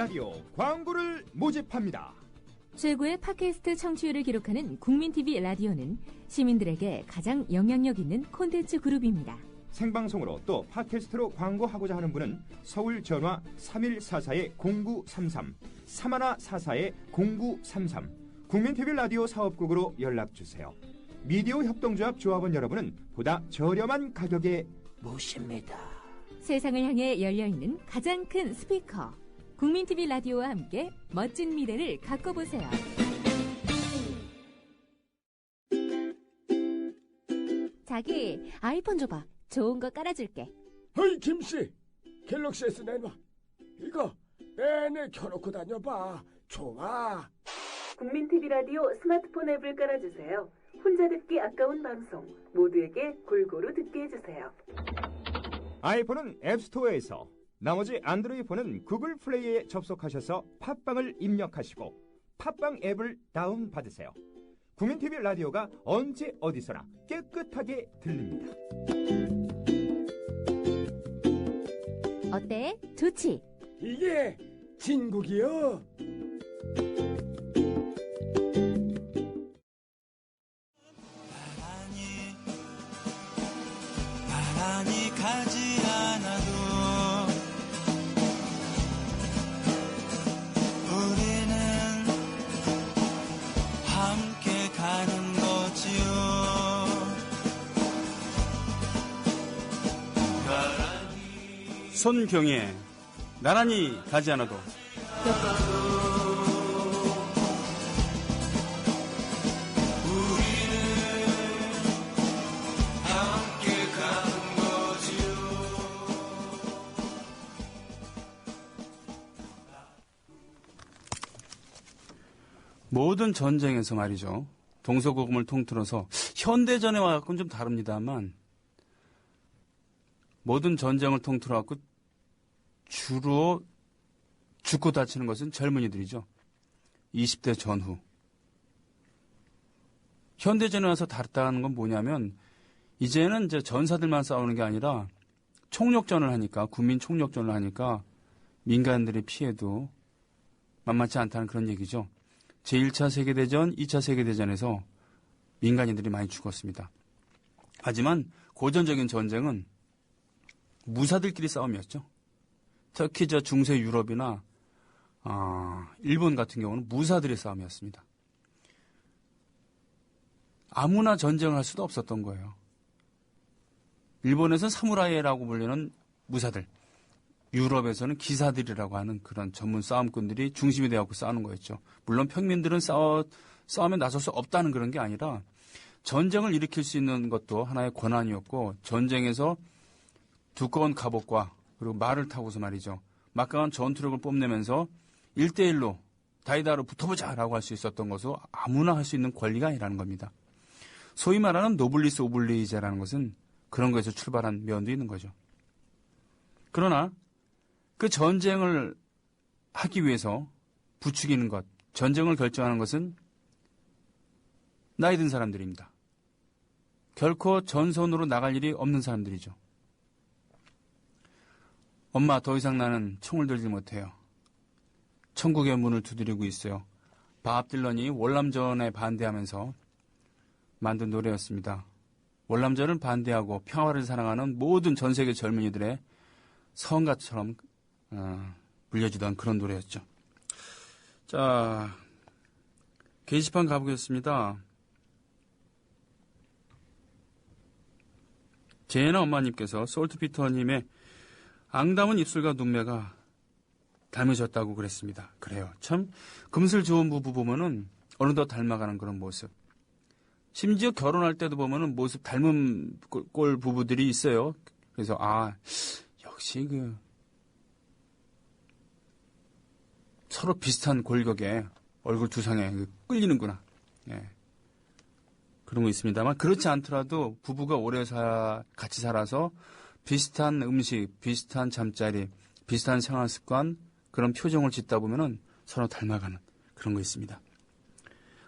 라디오 광고를 모집합니다. 최고의 팟캐스트 청취율을 기록하는 국민TV 라디오는 시민들에게 가장 영향력 있는 콘텐츠 그룹입니다. 생방송으로 또 팟캐스트로 광고하고자 하는 분은 서울 전화 3144-0933, 3144-0933 국민TV 라디오 사업국으로 연락주세요. 미디어 협동조합 조합원 여러분은 보다 저렴한 가격에 모십니다. 세상을 향해 열려있는 가장 큰 스피커 국민TV 라디오와 함께 멋진 미래를 가꿔보세요. 자기 아이폰 줘봐. 좋은 거 깔아줄게. 어이 김씨, 갤럭시 S 내놔. 이거 내내 켜놓고 다녀봐. 좋아. 국민TV 라디오 스마트폰 앱을 깔아주세요. 혼자 듣기 아까운 방송 모두에게 골고루 듣게 해주세요. 아이폰은 앱스토어에서, 나머지 안드로이드 폰은 구글 플레이에 접속하셔서 팟빵을 입력하시고 팟빵 앱을 다운받으세요. 국민TV 라디오가 언제 어디서나 깨끗하게 들립니다. 어때? 좋지? 이게 진국이요. 바람이 가지 않아도 우리는 함께 가는 거지요. 손경애 나란히 가지 않아도. 모든 전쟁에서 말이죠. 동서고금을 통틀어서 현대전에와 갖고는 좀 다릅니다만 모든 전쟁을 통틀어 갖고 주로 죽고 다치는 것은 젊은이들이죠. 20대 전후. 현대전에 와서 다르다는 건 뭐냐면 이제는 이제 전사들만 싸우는 게 아니라 총력전을 하니까, 국민 총력전을 하니까 민간들의 피해도 만만치 않다는 그런 얘기죠. 제1차 세계대전, 2차 세계대전에서 민간인들이 많이 죽었습니다. 하지만 고전적인 전쟁은 무사들끼리 싸움이었죠. 특히 저 중세 유럽이나 일본 같은 경우는 무사들의 싸움이었습니다. 아무나 전쟁을 할 수도 없었던 거예요. 일본에서는 사무라이라고 불리는 무사들, 유럽에서는 기사들이라고 하는 그런 전문 싸움꾼들이 중심이 되어서 싸우는 거였죠. 물론 평민들은 싸움에 나설 수 없다는 그런 게 아니라 전쟁을 일으킬 수 있는 것도 하나의 권한이었고, 전쟁에서 두꺼운 갑옷과 그리고 말을 타고서 말이죠, 막강한 전투력을 뽐내면서 1대1로 다이다로 붙어보자라고 할 수 있었던 것은 아무나 할 수 있는 권리가 아니라는 겁니다. 소위 말하는 노블리스 오블리제라는 것은 그런 거에서 출발한 면도 있는 거죠. 그러나 그 전쟁을 하기 위해서 부추기는 것, 전쟁을 결정하는 것은 나이 든 사람들입니다. 결코 전선으로 나갈 일이 없는 사람들이죠. 엄마, 더 이상 나는 총을 들지 못해요. 천국의 문을 두드리고 있어요. 밥 딜런이 월남전에 반대하면서 만든 노래였습니다. 월남전을 반대하고 평화를 사랑하는 모든 전 세계 젊은이들의 성가처럼 물려주던 그런 노래였죠. 자, 게시판 가보겠습니다. 제나 엄마님께서 솔트피터님의 앙담은 입술과 눈매가 닮으셨다고 그랬습니다. 그래요. 참 금슬 좋은 부부 보면은 어느덧 닮아가는 그런 모습. 심지어 결혼할 때도 보면은 모습 닮은 꼴 부부들이 있어요. 그래서 역시 서로 비슷한 골격에 얼굴 두상에 끌리는구나. 예. 그런 거 있습니다만, 그렇지 않더라도 부부가 오래 같이 살아서 비슷한 음식, 비슷한 잠자리, 비슷한 생활 습관, 그런 표정을 짓다 보면은 서로 닮아가는 그런 거 있습니다.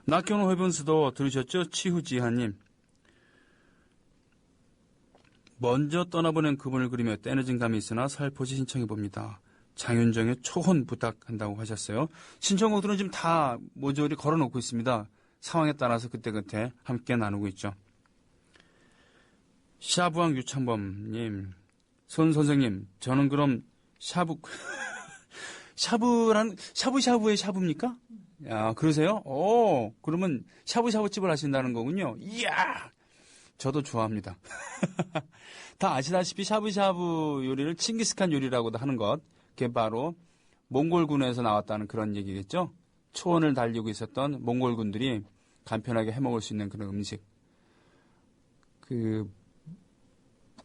낙경호 회분수도 들으셨죠? 치후지하님. 먼저 떠나보낸 그분을 그리며 떼어진 감이 있으나 살포시 신청해봅니다. 장윤정의 초혼 부탁한다고 하셨어요. 신청곡들은 지금 다 모조리 걸어놓고 있습니다. 상황에 따라서 그때그때 함께 나누고 있죠. 샤브왕 유창범님, 손 선생님, 저는 그럼 샤브샤브의 샤브입니까? 야, 그러세요? 오, 그러면 샤브샤브 집을 하신다는 거군요. 이야! 저도 좋아합니다. 다 아시다시피 샤브샤브 요리를 칭기스칸 요리라고도 하는 것. 그게 바로 몽골군에서 나왔다는 그런 얘기겠죠? 초원을 달리고 있었던 몽골군들이 간편하게 해먹을 수 있는 그런 음식.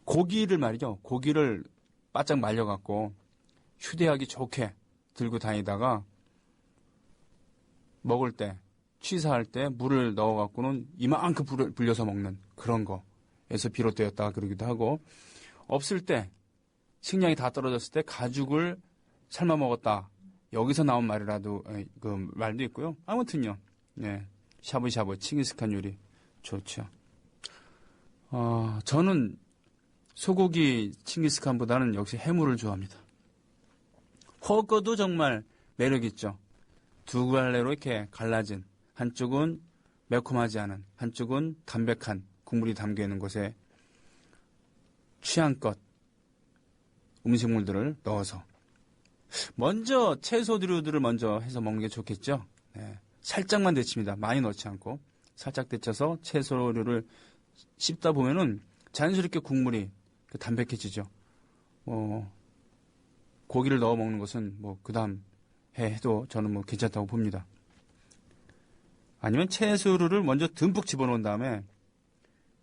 고기를 말이죠. 고기를 바짝 말려갖고 휴대하기 좋게 들고 다니다가 먹을 때, 취사할 때 물을 넣어갖고는 이만큼 불을 불려서 먹는 그런 거에서 비롯되었다 그러기도 하고, 없을 때, 식량이 다 떨어졌을 때 가죽을 삶아 먹었다. 여기서 나온 말이라도, 그 말도 있고요. 아무튼요. 네. 샤브샤브, 칭기스칸 요리. 좋죠. 저는 소고기 칭기스칸보다는 역시 해물을 좋아합니다. 허거도 정말 매력있죠. 두 갈래로 이렇게 갈라진, 한쪽은 매콤하지 않은, 한쪽은 담백한 국물이 담겨있는 곳에 취향껏 음식물들을 넣어서 먼저 채소류들을 먼저 해서 먹는 게 좋겠죠. 네. 살짝만 데칩니다. 많이 넣지 않고 살짝 데쳐서 채소류를 씹다 보면은 자연스럽게 국물이 담백해지죠. 고기를 넣어 먹는 것은 그 다음 해도 저는 괜찮다고 봅니다. 아니면 채소류를 먼저 듬뿍 집어넣은 다음에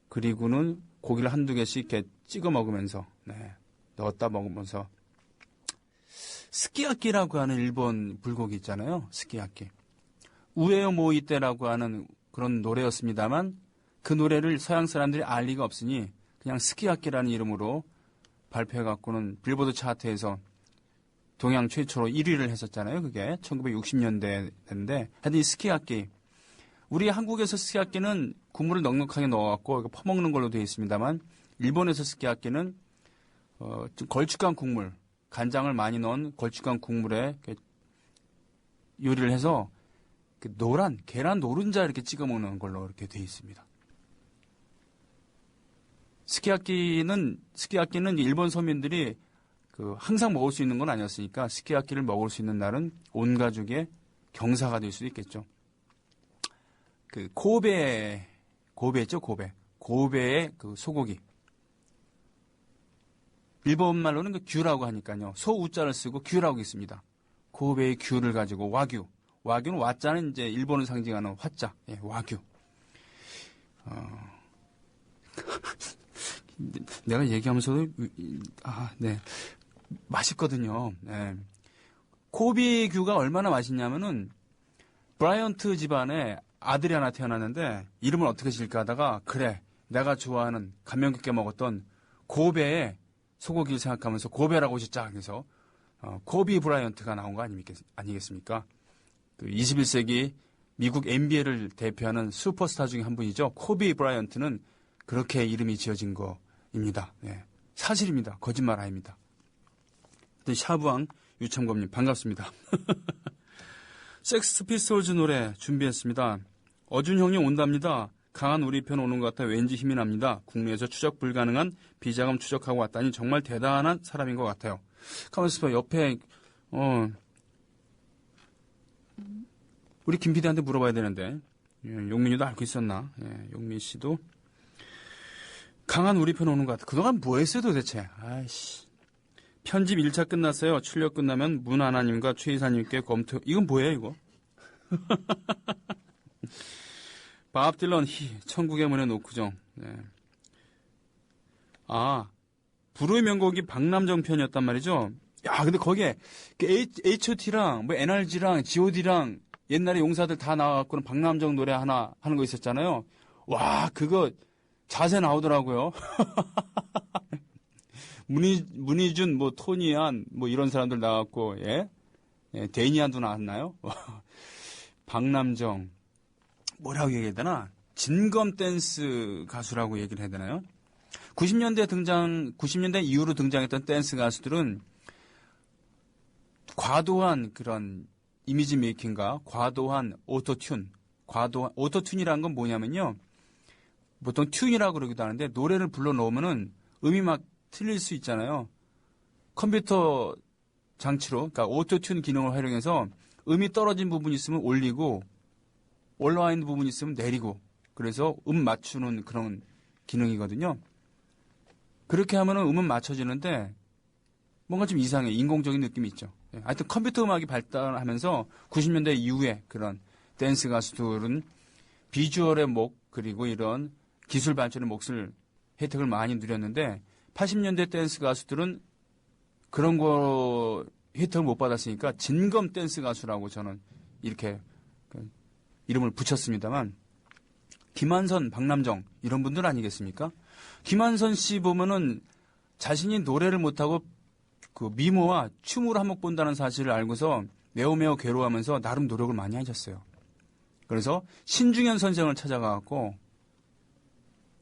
그리고는 고기를 한두 개씩 이렇게 찍어 먹으면서 넣었다 먹으면서 스키야키라고 하는 일본 불고기 있잖아요. 스키야키. 우에요 모이떼라고 하는 그런 노래였습니다만 그 노래를 서양 사람들이 알 리가 없으니 그냥 스키야키라는 이름으로 발표해갖고는 빌보드 차트에서 동양 최초로 1위를 했었잖아요. 그게 1960년대인데 하여튼 이 스키야키, 우리 한국에서 스키야키는 국물을 넉넉하게 넣어갖고 퍼먹는 걸로 되어 있습니다만 일본에서 스키야키는 좀 걸쭉한 국물, 간장을 많이 넣은 걸쭉한 국물에 요리를 해서 노란 계란 노른자 이렇게 찍어 먹는 걸로 이렇게 되어 있습니다. 스키야키는 일본 서민들이 항상 먹을 수 있는 건 아니었으니까 스키야키를 먹을 수 있는 날은 온 가족의 경사가 될 수도 있겠죠. 고베죠, 고베. 고베의 소고기. 일본 말로는 규라고 하니까요. 소우자를 쓰고 규라고 있습니다. 고베의 규를 가지고 와규. 와규는 와자는 이제 일본을 상징하는 화자. 예, 와규. 내가 얘기하면서도 네. 맛있거든요. 네. 고비규가 얼마나 맛있냐면은 브라이언트 집안에 아들이 하나 태어났는데 이름을 어떻게 지을까 하다가 그래 내가 좋아하는 감명 깊게 먹었던 고베의 소고기를 생각하면서 고베라고 짓자 해서 고비 브라이언트가 나온 거 아니겠습니까? 21세기 미국 NBA를 대표하는 슈퍼스타 중에 한 분이죠. 코비 브라이언트는 그렇게 이름이 지어진 거입니다. 네. 사실입니다. 거짓말 아닙니다. 샤브왕 유창범님 반갑습니다. 섹스 피스톨즈 노래 준비했습니다. 어준 형님 온답니다. 강한 우리 편 오는 것 같아 왠지 힘이 납니다. 국내에서 추적 불가능한 비자금 추적하고 왔다니 정말 대단한 사람인 것 같아요. 가만있어 봐. 옆에 우리 김 PD한테 물어봐야 되는데 용민이도 알고 있었나? 용민 씨도 강한 우리 편 오는 것 같아. 그동안 뭐 했어요 도대체? 아이씨. 편집 1차 끝났어요. 출력 끝나면 문하나님과 최 이사님께 검토. 이건 뭐예요 이거? 밥 딜런 천국의 문에 노크정. 네. 불후의 명곡이 박남정 편이었단 말이죠. 야, 근데 거기에 H.O.T랑 NRG랑 G.O.D랑 옛날에 용사들 다 나와갖고는 박남정 노래 하나 하는 거 있었잖아요. 와, 그거 자세 나오더라고요. 문희준, 토니안, 이런 사람들 나왔고, 예? 데니안도 나왔나요? 박남정, 뭐라고 얘기해야 되나? 진검 댄스 가수라고 얘기를 해야 되나요? 90년대 이후로 등장했던 댄스 가수들은 과도한 그런 이미지 메이킹과 과도한 오토튠이라는 건 뭐냐면요. 보통 튠이라고 그러기도 하는데 노래를 불러놓으면은 음이 막 틀릴 수 있잖아요. 컴퓨터 장치로, 그러니까 오토튠 기능을 활용해서 음이 떨어진 부분이 있으면 올리고 올라와 있는 부분이 있으면 내리고 그래서 음 맞추는 그런 기능이거든요. 그렇게 하면은 음은 맞춰지는데 뭔가 좀 이상해. 인공적인 느낌이 있죠. 하여튼 컴퓨터 음악이 발달하면서 90년대 이후에 그런 댄스 가수들은 비주얼의 목 그리고 이런 기술 발전의 몫을 혜택을 많이 누렸는데 80년대 댄스 가수들은 그런 거 혜택을 못 받았으니까 진검 댄스 가수라고 저는 이렇게 이름을 붙였습니다만 김한선, 박남정 이런 분들 아니겠습니까? 김한선 씨 보면은 자신이 노래를 못하고 그 미모와 춤으로 한몫 본다는 사실을 알고서 매우 괴로워하면서 나름 노력을 많이 하셨어요. 그래서 신중현 선생을 찾아가고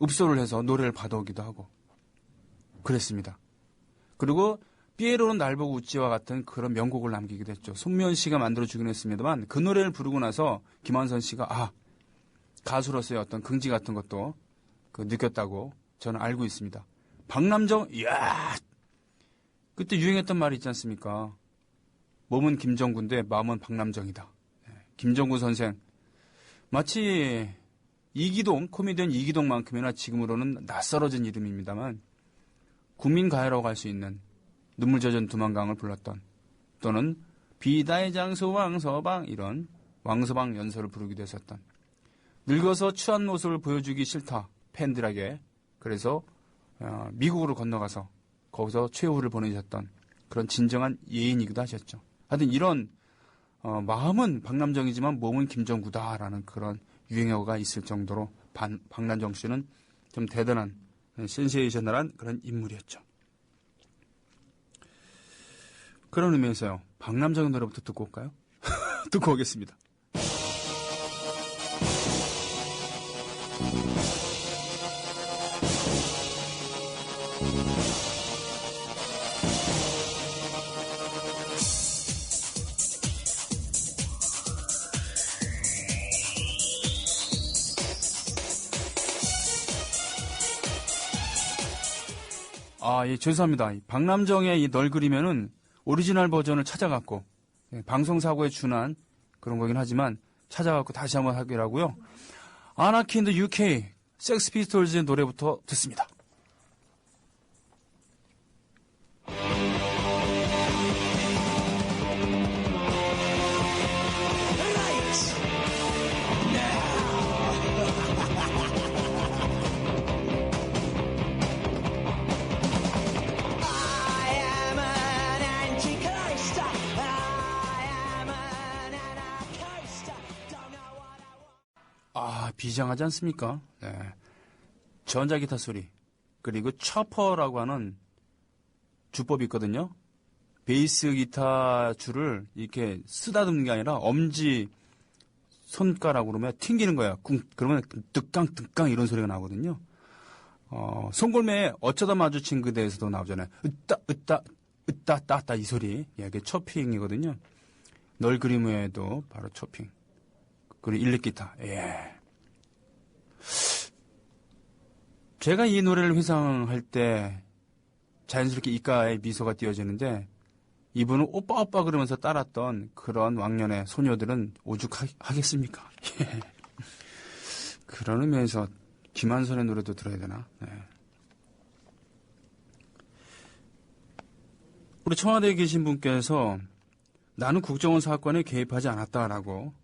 읍소를 해서 노래를 받아오기도 하고 그랬습니다. 그리고 삐에로는 날 보고 웃지와 같은 그런 명곡을 남기기도 했죠. 손미연 씨가 만들어주긴 했습니다만 그 노래를 부르고 나서 김한선 씨가 가수로서의 어떤 긍지 같은 것도 느꼈다고 저는 알고 있습니다. 박남정, 이야! 그때 유행했던 말이 있지 않습니까? 몸은 김정구인데 마음은 박남정이다. 김정구 선생. 마치 코미디언 이기동만큼이나 지금으로는 낯설어진 이름입니다만 국민가요라고 할 수 있는 눈물 젖은 두만강을 불렀던 또는 비다의 장수 왕서방 이런 왕서방 연설을 부르기도 했었던 늙어서 추한 모습을 보여주기 싫다 팬들에게 그래서 미국으로 건너가서 거기서 최후를 보내셨던 그런 진정한 예인이기도 하셨죠. 하여튼 이런 마음은 박남정이지만 몸은 김정구다라는 그런 유행어가 있을 정도로 박남정 씨는 좀 대단한 센세이셔널한 그런 인물이었죠. 그런 의미에서요. 박남정의 노래부터 듣고 올까요? 듣고 오겠습니다. 예, 죄송합니다. 박남정의 이 널 그리면은 오리지널 버전을 찾아갖고 방송사고에 준한 그런 거긴 하지만 찾아갖고 다시 한번 하기로 하고요. 아나키 인 더 UK 섹스 피스톨즈의 노래부터 듣습니다. 비장하지 않습니까? 네. 전자기타 소리 그리고 처퍼라고 하는 주법이 있거든요. 베이스 기타 줄을 이렇게 쓰다듬는 게 아니라 엄지 손가락으로 면 튕기는 거야. 그러면 득강 이런 소리가 나거든요. 송골매에 어쩌다 마주친 그대에서도 나오잖아요. 으따 따따 이 소리. 이게 초핑이거든요. 널 그림 외에도 바로 초핑. 그리고 일렉기타. 예. 제가 이 노래를 회상할 때 자연스럽게 입가에 미소가 띄어지는데 이분은 오빠 그러면서 따랐던 그런 왕년의 소녀들은 오죽하겠습니까? 예. 그런 의미에서 김한선의 노래도 들어야 되나? 네. 우리 청와대에 계신 분께서 나는 국정원 사건에 개입하지 않았다라고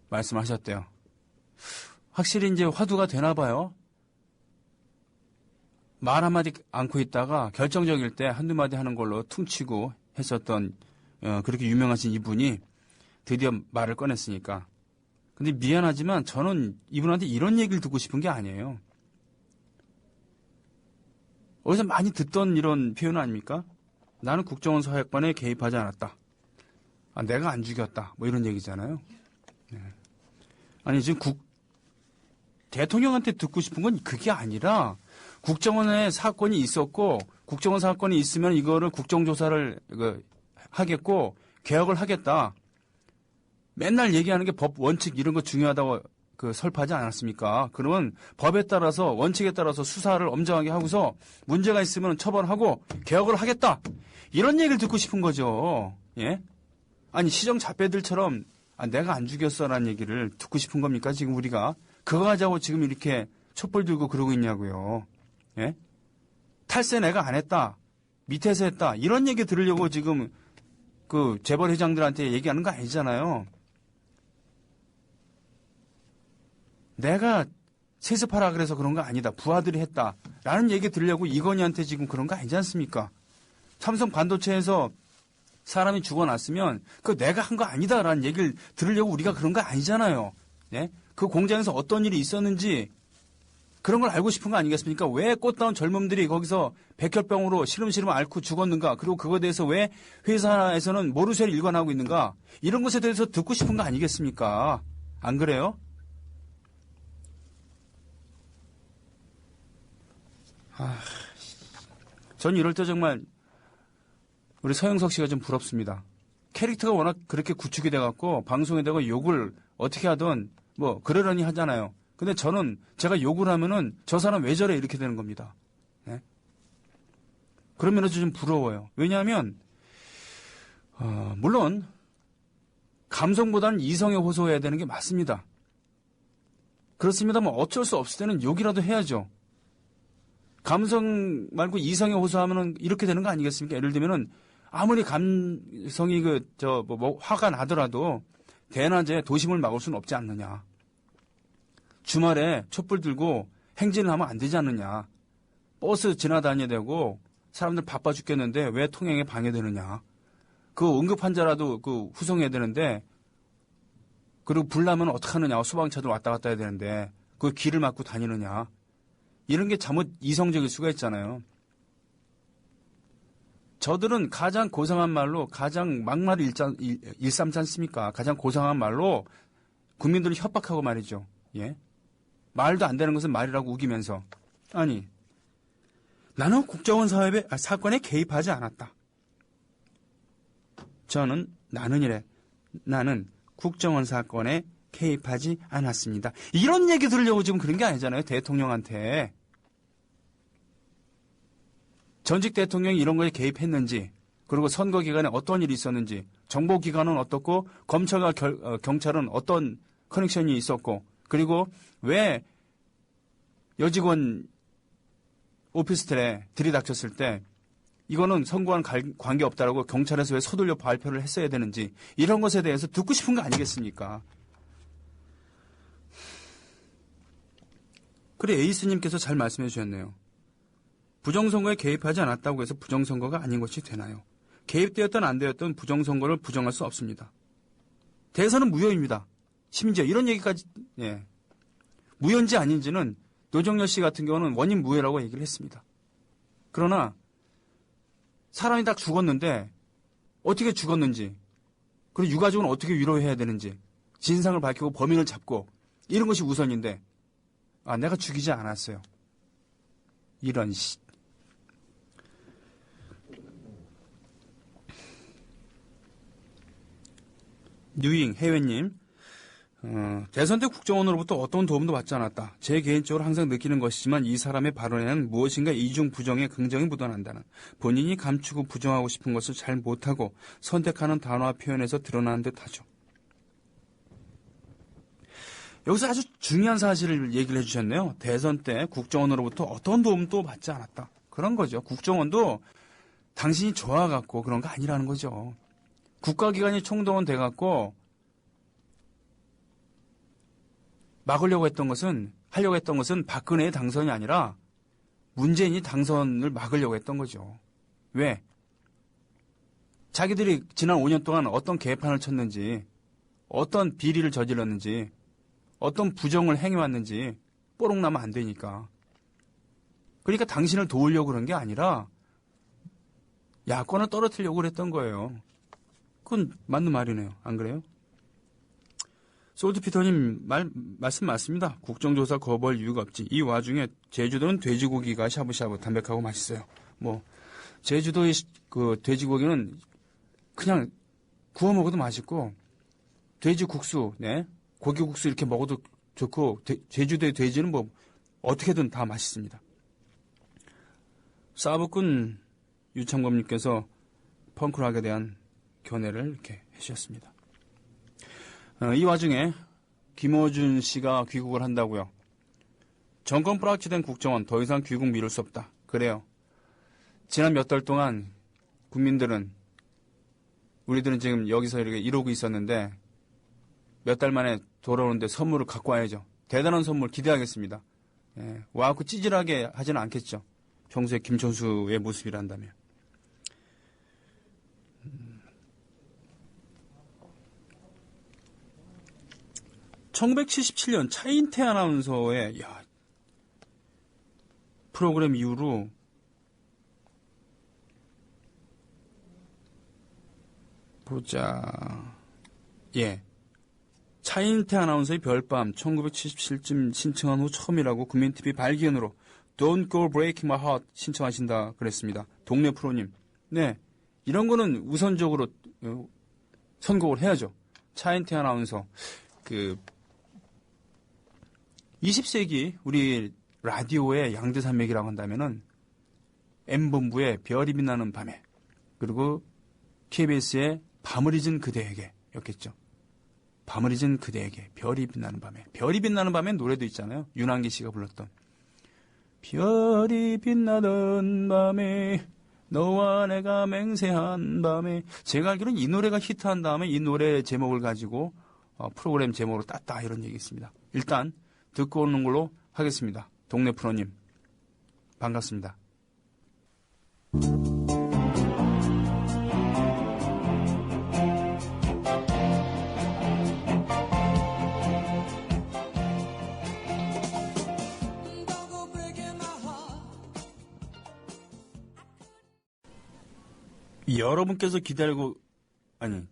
말씀하셨대요. 확실히 이제 화두가 되나 봐요. 말 한마디 않고 있다가 결정적일 때 한두 마디 하는 걸로 퉁치고 했었던 그렇게 유명하신 이분이 드디어 말을 꺼냈으니까. 근데 미안하지만 저는 이분한테 이런 얘기를 듣고 싶은 게 아니에요. 어디서 많이 듣던 이런 표현 아닙니까? 나는 국정원 사건에 개입하지 않았다. 내가 안 죽였다. 뭐 이런 얘기잖아요. 네. 아니 지금 대통령한테 듣고 싶은 건 그게 아니라 국정원에 사건이 있었고 국정원 사건이 있으면 이거를 국정조사를 하겠고 개혁을 하겠다. 맨날 얘기하는 게 법 원칙 이런 거 중요하다고 설파하지 않았습니까? 그러면 법에 따라서 원칙에 따라서 수사를 엄정하게 하고서 문제가 있으면 처벌하고 개혁을 하겠다. 이런 얘기를 듣고 싶은 거죠. 예? 아니 시정잡배들처럼 내가 안 죽였어라는 얘기를 듣고 싶은 겁니까? 지금 우리가 그거 가지고 지금 이렇게 촛불 들고 그러고 있냐고요. 예? 탈세 내가 안 했다. 밑에서 했다. 이런 얘기 들으려고 지금 재벌 회장들한테 얘기하는 거 아니잖아요. 내가 세습하라 그래서 그런 거 아니다. 부하들이 했다. 라는 얘기 들으려고 이건희한테 지금 그런 거 아니지 않습니까? 삼성 반도체에서 사람이 죽어났으면 내가 한 거 아니다라는 얘기를 들으려고 우리가 그런 거 아니잖아요. 예? 그 공장에서 어떤 일이 있었는지 그런 걸 알고 싶은 거 아니겠습니까? 왜 꽃다운 젊음들이 거기서 백혈병으로 시름시름 앓고 죽었는가? 그리고 그거에 대해서 왜 회사에서는 모르쇠를 일관하고 있는가? 이런 것에 대해서 듣고 싶은 거 아니겠습니까? 안 그래요? 전 이럴 때 정말 우리 서영석 씨가 좀 부럽습니다. 캐릭터가 워낙 그렇게 구축이 돼갖고 방송에다가 욕을 어떻게 하든 그러려니 하잖아요. 근데 저는 제가 욕을 하면은 저 사람 왜 저래 이렇게 되는 겁니다. 네? 그런 면에서 좀 부러워요. 왜냐하면 물론 감성보다는 이성에 호소해야 되는 게 맞습니다. 그렇습니다만 어쩔 수 없을 때는 욕이라도 해야죠. 감성 말고 이성에 호소하면은 이렇게 되는 거 아니겠습니까? 예를 들면은 아무리 감성이 화가 나더라도 대낮에 도심을 막을 수는 없지 않느냐. 주말에 촛불 들고 행진을 하면 안 되지 않느냐. 버스 지나다녀야 되고 사람들 바빠 죽겠는데 왜 통행에 방해되느냐. 응급 환자라도 후송해야 되는데 그리고 불 나면 어떡하느냐. 소방차도 왔다 갔다 해야 되는데 길을 막고 다니느냐. 이런 게 잘못 이성적일 수가 있잖아요. 저들은 가장 고상한 말로 가장 막말을 일삼지 않습니까? 가장 고상한 말로 국민들을 협박하고 말이죠. 예? 말도 안 되는 것은 말이라고 우기면서 아니 나는 국정원 사건에 개입하지 않았다. 나는 국정원 사건에 개입하지 않았습니다. 이런 얘기 들으려고 지금 그런 게 아니잖아요. 대통령한테. 전직 대통령이 이런 거에 개입했는지 그리고 선거 기간에 어떤 일이 있었는지 정보기관은 어떻고 검찰과 경찰은 어떤 커넥션이 있었고 그리고 왜 여직원 오피스텔에 들이닥쳤을 때 이거는 선거와는 관계없다라고 경찰에서 왜 서둘러 발표를 했어야 되는지 이런 것에 대해서 듣고 싶은 거 아니겠습니까? 그래 에이스님께서 잘 말씀해 주셨네요. 부정선거에 개입하지 않았다고 해서 부정선거가 아닌 것이 되나요? 개입되었든 안 되었든 부정선거를 부정할 수 없습니다. 대선은 무효입니다. 심지어 이런 얘기까지 무효인지 아닌지는 노정열 씨 같은 경우는 원인 무효라고 얘기를 했습니다. 그러나 사람이 딱 죽었는데 어떻게 죽었는지 그리고 유가족은 어떻게 위로해야 되는지 진상을 밝히고 범인을 잡고 이런 것이 우선인데 내가 죽이지 않았어요. 이런 뉴잉 해외님 대선 때 국정원으로부터 어떤 도움도 받지 않았다. 제 개인적으로 항상 느끼는 것이지만 이 사람의 발언에는 무엇인가 이중 부정의 긍정이 묻어난다는 본인이 감추고 부정하고 싶은 것을 잘 못하고 선택하는 단어와 표현에서 드러나는 듯하죠. 여기서 아주 중요한 사실을 얘기를 해주셨네요. 대선 때 국정원으로부터 어떤 도움도 받지 않았다. 그런 거죠. 국정원도 당신이 좋아갖고 그런 거 아니라는 거죠. 국가기관이 총동원 돼갖고 하려고 했던 것은 박근혜의 당선이 아니라 문재인이 당선을 막으려고 했던 거죠. 왜? 자기들이 지난 5년 동안 어떤 개판을 쳤는지, 어떤 비리를 저질렀는지, 어떤 부정을 행해왔는지 뽀록 나면 안 되니까. 그러니까 당신을 도우려고 그런 게 아니라 야권을 떨어뜨리려고 그랬던 거예요. 그건 맞는 말이네요. 안 그래요? 솔트피터님 말씀 맞습니다. 국정조사 거부할 이유가 없지. 이 와중에 제주도는 돼지고기가 샤브샤브 담백하고 맛있어요. 제주도의 돼지고기는 그냥 구워 먹어도 맛있고 돼지 국수, 네, 고기 국수 이렇게 먹어도 좋고 제주도의 돼지는 뭐 어떻게든 다 맛있습니다. 사부꾼 유창범님께서 펑크락에 대한 견해를 이렇게 해주셨습니다. 이 와중에 김어준 씨가 귀국을 한다고요. 정권 뿌락치된 국정원 더 이상 귀국 미룰 수 없다. 그래요. 지난 몇 달 동안 우리들은 지금 여기서 이러고 있었는데 몇 달 만에 돌아오는데 선물을 갖고 와야죠. 대단한 선물 기대하겠습니다. 예, 와갖고 찌질하게 하지는 않겠죠. 평소에 김천수의 모습이란다면. 1977년 차인태 아나운서의 프로그램 이후로 차인태 아나운서의 별밤 1977쯤 신청한 후 처음이라고 국민TV 발기현으로 Don't Go Break My Heart 신청하신다 그랬습니다. 동네 프로님. 네, 이런 거는 우선적으로 선곡을 해야죠. 차인태 아나운서 20세기 우리 라디오의 양대산맥이라고 한다면은 M본부의 별이 빛나는 밤에 그리고 KBS의 밤을 잊은 그대에게 였겠죠. 밤을 잊은 그대에게 별이 빛나는 밤에. 별이 빛나는 밤에 노래도 있잖아요. 윤한기 씨가 불렀던 별이 빛나던 밤에 너와 내가 맹세한 밤에. 제가 알기로는 이 노래가 히트한 다음에 이 노래 제목을 가지고 프로그램 제목으로 땄다 이런 얘기 있습니다. 일단 듣고 오는 걸로 하겠습니다. 동네 프로님 반갑습니다. 여러분께서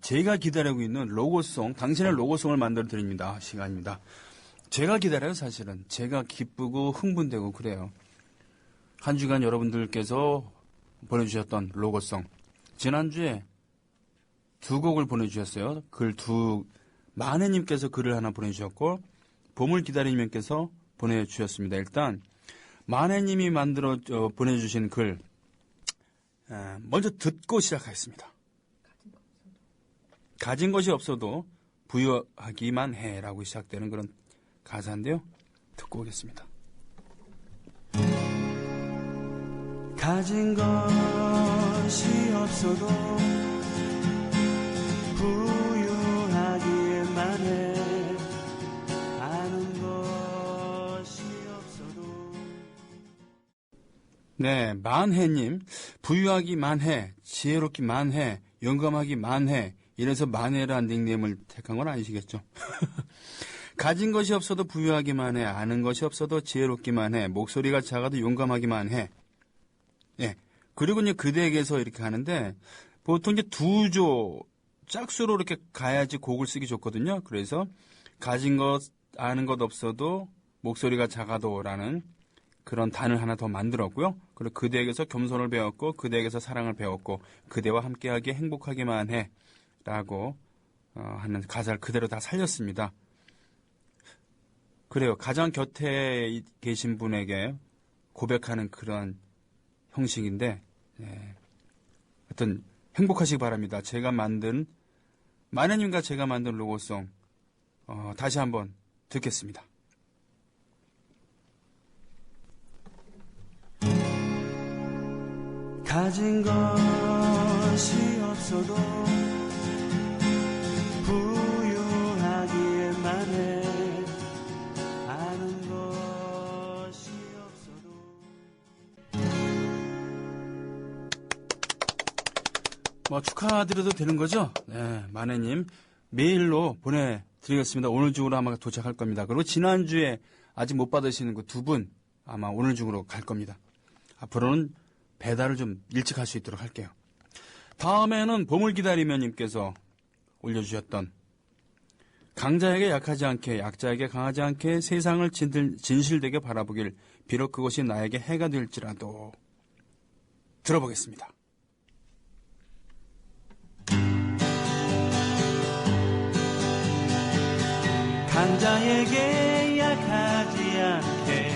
제가 기다리고 있는 로고송, 당신의 로고송을 만들어 드립니다. 시간입니다. 제가 기다려요, 사실은. 제가 기쁘고 흥분되고 그래요. 한 주간 여러분들께서 보내주셨던 로고송. 지난주에 두 곡을 보내주셨어요. 마네님께서 글을 하나 보내주셨고, 봄을 기다리님께서 보내주셨습니다. 일단, 마네님이 보내주신 글, 먼저 듣고 시작하겠습니다. 가진 것이 없어도 부유하기만 해라고 시작되는 그런 가사인데요. 듣고 오겠습니다. 가진 것이 없어도 부유하기만 해. 아는 것이 없어도. 네, 만해님. 부유하기만 해, 지혜롭기만 해, 영감하기만 해. 이래서 만해라는 닉네임을 택한 건 아니시겠죠? 가진 것이 없어도 부유하기만 해, 아는 것이 없어도 지혜롭기만 해, 목소리가 작아도 용감하기만 해. 예. 그리고 이제 그대에게서 이렇게 하는데, 보통 이제 짝수로 이렇게 가야지 곡을 쓰기 좋거든요. 그래서, 가진 것, 아는 것 없어도, 목소리가 작아도라는 그런 단을 하나 더 만들었고요. 그리고 그대에게서 겸손을 배웠고, 그대에게서 사랑을 배웠고, 그대와 함께하기에 행복하기만 해. 라고, 하는 가사를 그대로 다 살렸습니다. 그래요. 가장 곁에 계신 분에게 고백하는 그런 형식인데, 하여튼 행복하시기 바랍니다. 마네님과 제가 만든 로고송, 다시 한번 듣겠습니다. 가진 것이 없어도 부유하기만 해. 아는 것이 없어도. 축하드려도 되는 거죠? 네, 마네님. 메일로 보내드리겠습니다. 오늘 중으로 아마 도착할 겁니다. 그리고 지난주에 아직 못 받으시는 그 두 분 아마 오늘 중으로 갈 겁니다. 앞으로는 배달을 좀 일찍 할 수 있도록 할게요. 다음에는 봄을 기다리면님께서 올려주셨던 강자에게 약하지 않게 약자에게 강하지 않게 세상을 진실되게 바라보길 비록 그것이 나에게 해가 될지라도 들어보겠습니다. 강자에게 약하지 않게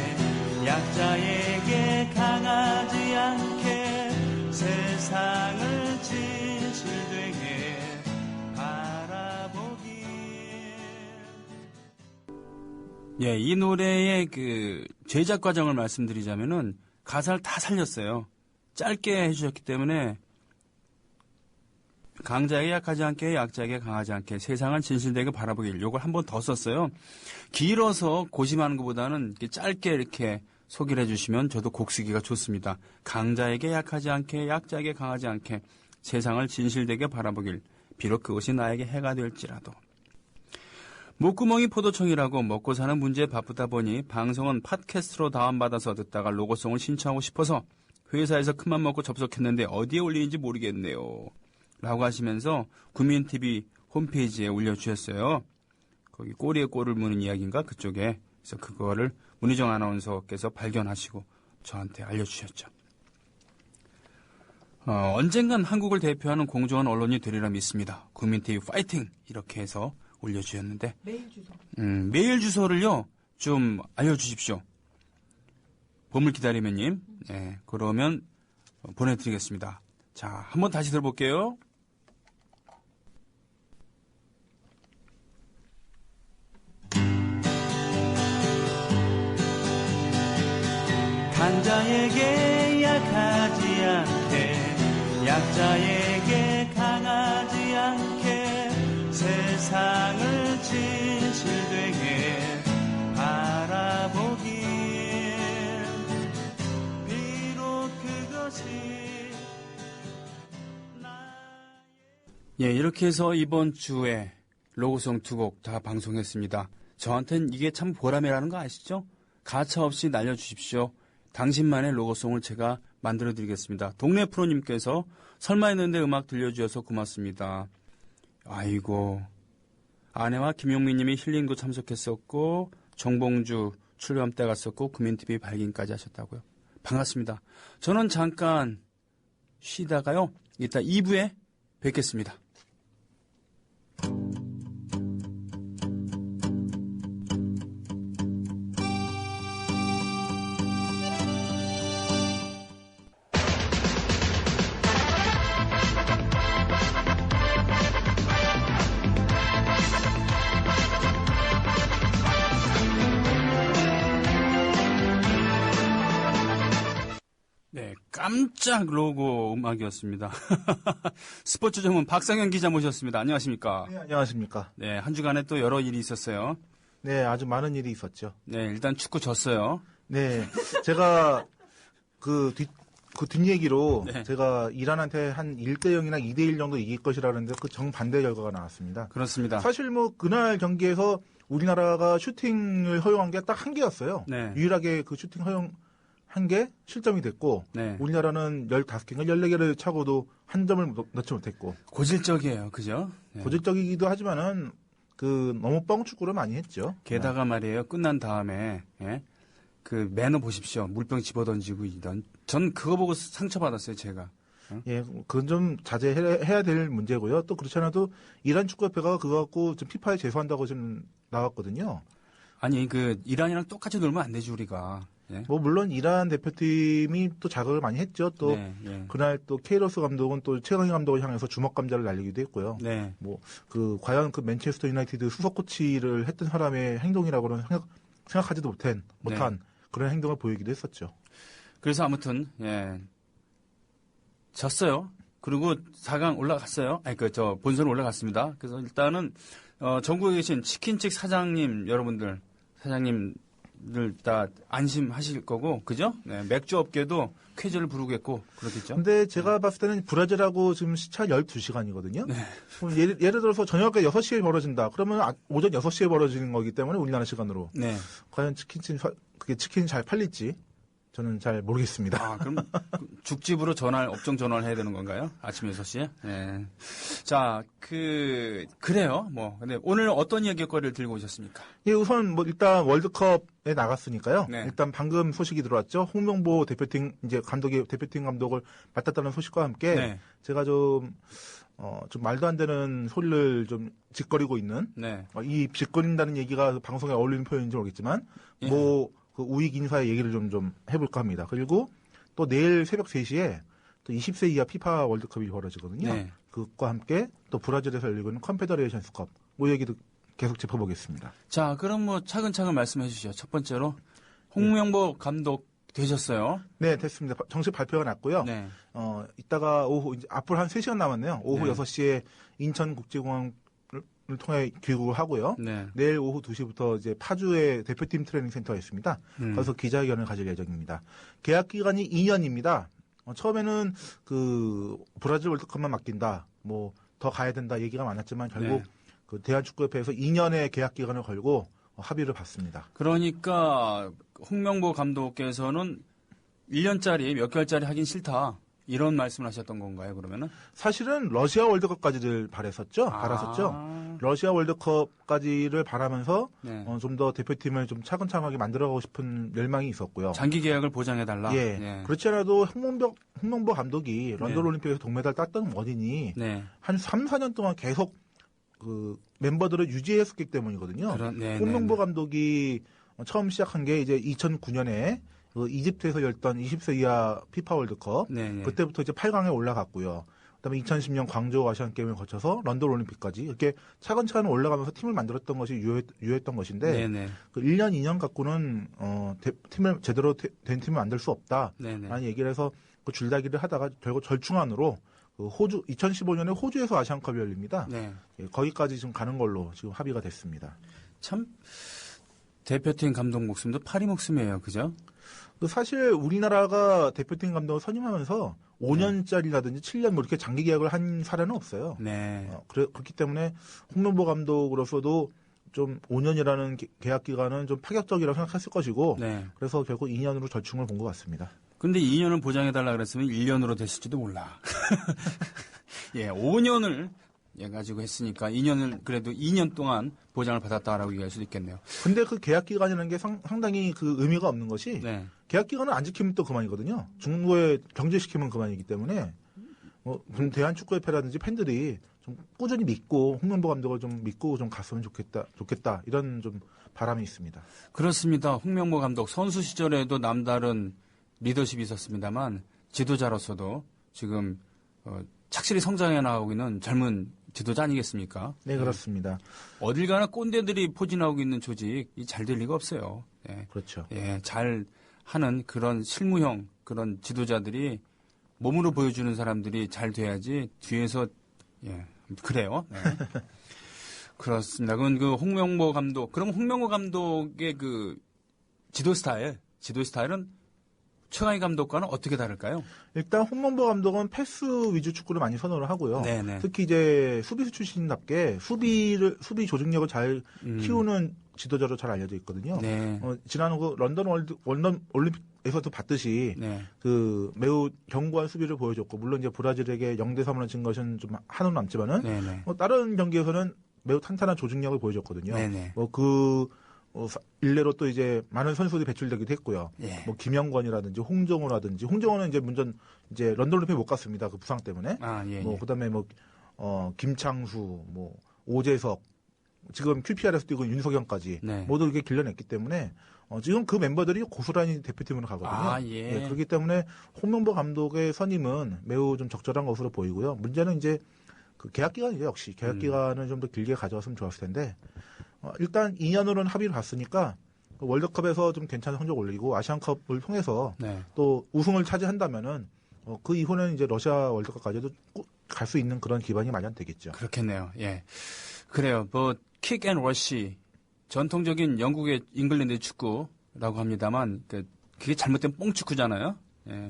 약자에게 강하지 않게 세상을 진실되게 바라보기. 예, 이 노래의 그 제작 과정을 말씀드리자면은 가사를 다 살렸어요. 짧게 해주셨기 때문에 강자에게 약하지 않게 약자에게 강하지 않게 세상은 진실되게 바라보길 요걸 한 번 더 썼어요. 길어서 고심하는 것보다는 이렇게 짧게 이렇게 소개를 해주시면 저도 곡 쓰기가 좋습니다. 강자에게 약하지 않게 약자에게 강하지 않게 세상을 진실되게 바라보길 비록 그것이 나에게 해가 될지라도. 목구멍이 포도청이라고 먹고 사는 문제에 바쁘다 보니 방송은 팟캐스트로 다운받아서 듣다가 로고송을 신청하고 싶어서 회사에서 큰맘 먹고 접속했는데 어디에 올리는지 모르겠네요. 라고 하시면서 국민TV 홈페이지에 올려주셨어요. 거기 꼬리에 꼬를 무는 이야기인가 그쪽에. 그래서 그거를 문희정 아나운서께서 발견하시고 저한테 알려주셨죠. 언젠간 한국을 대표하는 공정한 언론이 되리라 믿습니다. 국민TV 파이팅! 이렇게 해서 올려주셨는데 메일 주소. 메일 주소를요 좀 알려주십시오. 보물 기다리면님. 네, 그러면 보내드리겠습니다. 자, 한번 다시 들어볼게요. 강자에게 약하지 않게 약자에게 강하지 않게 세상을 진실되게 바라보길 비록 그것이 예, 이렇게 해서 이번 주에 로고송 2곡 다 방송했습니다. 저한텐 이게 참 보람이라는 거 아시죠? 가차 없이 날려주십시오. 당신만의 로고송을 제가 만들어드리겠습니다. 동네 프로님께서 설마 했는데 음악 들려주셔서 고맙습니다. 아이고, 아내와 김용민 님이 힐링도 참석했었고 정봉주 출범 때 갔었고 국민TV 발긴까지 하셨다고요. 반갑습니다. 저는 잠깐 쉬다가요. 이따 2부에 뵙겠습니다. 네, 깜짝 로고 음악이었습니다. 스포츠 전문 박상현 기자 모셨습니다. 안녕하십니까? 네, 안녕하십니까? 네, 한 주간에 또 여러 일이 있었어요. 네, 아주 많은 일이 있었죠. 네, 일단 축구 졌어요. 네, 제가 그 뒷얘기로 네. 제가 이란한테 한 1대0이나 2대1 정도 이길 것이라는데 그 정반대 결과가 나왔습니다. 그렇습니다. 사실 뭐 그날 경기에서 우리나라가 슈팅을 허용한 게 딱 한 개였어요. 네. 유일하게 그 슈팅 허용 한 개 실점이 됐고 네. 우리나라는 15개인가 14개를 차고도 한 점을 넣지 못했고 고질적이에요. 그죠? 네. 고질적이기도 하지만은 그 너무 뻥축구를 많이 했죠. 게다가 말이에요. 끝난 다음에 예? 그 매너 보십시오. 물병 집어던지고 이런. 전 그거 보고 상처받았어요. 제가. 예, 그건 좀 자제해야 될 문제고요. 또 그렇지 않아도 이란 축구협회가 그거 갖고 좀 피파에 제소한다고 지금 나왔거든요. 아니 그 이란이랑 똑같이 놀면 안 되지 우리가. 예? 뭐 물론 이란 대표팀이 또 자극을 많이 했죠. 또 네, 예. 그날 또 케이로스 감독은 또 최강희 감독을 향해서 주먹 감자를 날리기도 했고요. 네. 뭐 그 과연 그 맨체스터 유나이티드 수석 코치를 했던 사람의 행동이라고는 생각하지도 못한 그런 행동을 보이기도 했었죠. 그래서 아무튼 예. 졌어요. 그리고 4강 올라갔어요. 아니 저 본선 올라갔습니다. 그래서 일단은 전국에 계신 치킨집 사장님 여러분들 사장님들 다 안심하실 거고 그죠? 네, 맥주 업계도 쾌재를 부르겠고 그렇겠죠. 근데 제가 봤을 때는 브라질하고 지금 시차 12시간이거든요. 네. 예를 들어서 저녁에 6시에 벌어진다. 그러면 오전 6시에 벌어지는 거기 때문에 우리나라 시간으로. 네. 과연 그게 치킨이 잘 팔릴지 저는 잘 모르겠습니다. 아, 그럼 죽집으로 업종 전화를 해야 되는 건가요? 아침 6시에? 네. 자, 그래요. 근데 오늘 어떤 이야기거리를 들고 오셨습니까? 예, 우선 일단 월드컵에 나갔으니까요. 네. 일단 방금 소식이 들어왔죠. 홍명보 대표팀 감독을 맡았다는 소식과 함께 네. 제가 좀 좀 말도 안 되는 소리를 좀 짓거리고 있는 네. 이 짓거린다는 얘기가 방송에 어울리는 표현인지 모르겠지만 예. 뭐 그 우익 인사의 얘기를 좀 해볼까 합니다. 그리고 또 내일 새벽 3시에 또 20세 이하 피파 월드컵이 벌어지거든요. 네. 그것과 함께 또 브라질에서 열리고 있는 컨페더레이션스컵 뭐 얘기도 계속 짚어보겠습니다. 자, 그럼 뭐 차근차근 말씀해 주시죠. 첫 번째로 홍명보 감독 되셨어요. 네, 됐습니다. 정식 발표가 났고요. 네. 이따가 오후 이제 앞으로 한 3시간 남았네요. 오후 네. 6시에 인천국제공항을 통해 귀국을 하고요. 네. 내일 오후 2시부터 이제 파주의 대표팀 트레이닝 센터가 있습니다. 거기서 기자회견을 가질 예정입니다. 계약 기간이 2년입니다. 처음에는 그 브라질 월드컵만 맡긴다, 뭐 더 가야 된다 얘기가 많았지만 결국 네. 그 대한축구협회에서 2년의 계약 기간을 걸고 합의를 봤습니다. 그러니까 홍명보 감독께서는 1년짜리 몇 개월짜리 하긴 싫다. 이런 말씀을 하셨던 건가요, 그러면은? 사실은 러시아 월드컵까지를 바랐었죠. 러시아 월드컵까지를 바라면서 네. 좀 더 대표팀을 좀 차근차근하게 만들어가고 싶은 열망이 있었고요. 장기 계약을 보장해달라. 예. 네. 그렇지 않아도 홍명보 감독이 런던 네. 올림픽에서 동메달 땄던 원인이 네. 한 3, 4년 동안 계속 그 멤버들을 유지했었기 때문이거든요. 네, 홍명보 네, 감독이 처음 시작한 게 이제 2009년에 그 이집트에서 열던 20세 이하 피파 월드컵 네, 네. 그때부터 이제 8강에 올라갔고요. 그다음에 2010년 광저우 아시안 게임을 거쳐서 런던 올림픽까지 이렇게 차근차근 올라가면서 팀을 만들었던 것이 유효했던 것인데 네, 네. 그 1년, 2년 갖고는 팀을 제대로 된 팀을 만들 수 없다라는 네, 네. 얘기를 해서 그 줄다기를 하다가 결국 절충안으로 그 호주 2015년에 호주에서 아시안컵이 열립니다. 네. 예, 거기까지 지금 가는 걸로 지금 합의가 됐습니다. 참 대표팀 감독 목숨도 파리 목숨이에요, 그죠? 그 사실 우리나라가 대표팀 감독을 선임하면서 5년짜리라든지 7년 뭐 이렇게 장기 계약을 한 사례는 없어요. 네. 그렇기 때문에 홍명보 감독으로서도 좀 5년이라는 계약 기간은 좀 파격적이라고 생각했을 것이고 네. 그래서 결국 2년으로 절충을 본 것 같습니다. 근데 2년을 보장해달라 그랬으면 1년으로 됐을지도 몰라. 예, 5년을 가지고 했으니까 2년을 그래도 2년 동안 보장을 받았다라고 얘기할 수도 있겠네요. 근데 그 계약 기간이라는 게 상당히 그 의미가 없는 것이 네. 계약 기간을 안 지키면 또 그만이거든요. 중국에 경제시키면 그만이기 때문에 대한축구협회라든지 팬들이 좀 꾸준히 믿고 홍명보 감독을 좀 믿고 좀 갔으면 좋겠다 이런 좀 바람이 있습니다. 그렇습니다. 홍명보 감독 선수 시절에도 남다른 리더십이 있었습니다만 지도자로서도 지금 착실히 성장해 나가고 있는 젊은 지도자 아니겠습니까? 네, 그렇습니다. 어딜 가나 꼰대들이 포진하고 있는 조직이 잘 될 리가 없어요. 예. 그렇죠. 예, 잘 하는 그런 실무형 그런 지도자들이 몸으로 보여주는 사람들이 잘 돼야지 뒤에서 예, 그래요. 네. 그렇습니다. 그건 그 홍명보 감독. 그럼 홍명보 감독의 그 지도 스타일은 최강희 감독과는 어떻게 다를까요? 일단 홍명보 감독은 패스 위주 축구를 많이 선호를 하고요. 네네. 특히 이제 수비수 출신답게 수비 조직력을 잘 키우는 지도자로 잘 알려져 있거든요. 네. 지난 그 런던 올림픽에서도 봤듯이 네. 그 매우 견고한 수비를 보여줬고 물론 이제 브라질에게 0대3으로 진 것은 좀 한은 남지만은 네네. 다른 경기에서는 매우 탄탄한 조직력을 보여줬거든요. 네네. 일례로 또 이제 많은 선수들이 배출되기도 했고요. 예. 뭐 김영권이라든지 홍정호라든지 홍정호는 이제 이제 런던 올림픽 못 갔습니다. 그 부상 때문에. 아, 예. 뭐 그다음에 김창수, 오재석, 지금 QPR에서 뛰고 있는 윤석영까지 네. 모두 이렇게 길러냈기 때문에 지금 그 멤버들이 고스란히 대표팀으로 가거든요. 아, 예. 그렇기 때문에 홍명보 감독의 선임은 매우 좀 적절한 것으로 보이고요. 문제는 이제 그 계약 기간이죠. 역시 계약 기간을 좀 더 길게 가져왔으면 좋았을 텐데 일단 2년으로는 합의를 봤으니까 월드컵에서 좀 괜찮은 성적 올리고 아시안컵을 통해서 네. 또 우승을 차지한다면은 그 이후에는 이제 러시아 월드컵까지도 갈 수 있는 그런 기반이 마련되겠죠. 그렇겠네요. 예. 그래요. 킥 앤 러시 전통적인 영국의 잉글랜드 축구라고 합니다만 그게 잘못된 뽕축구잖아요. 예.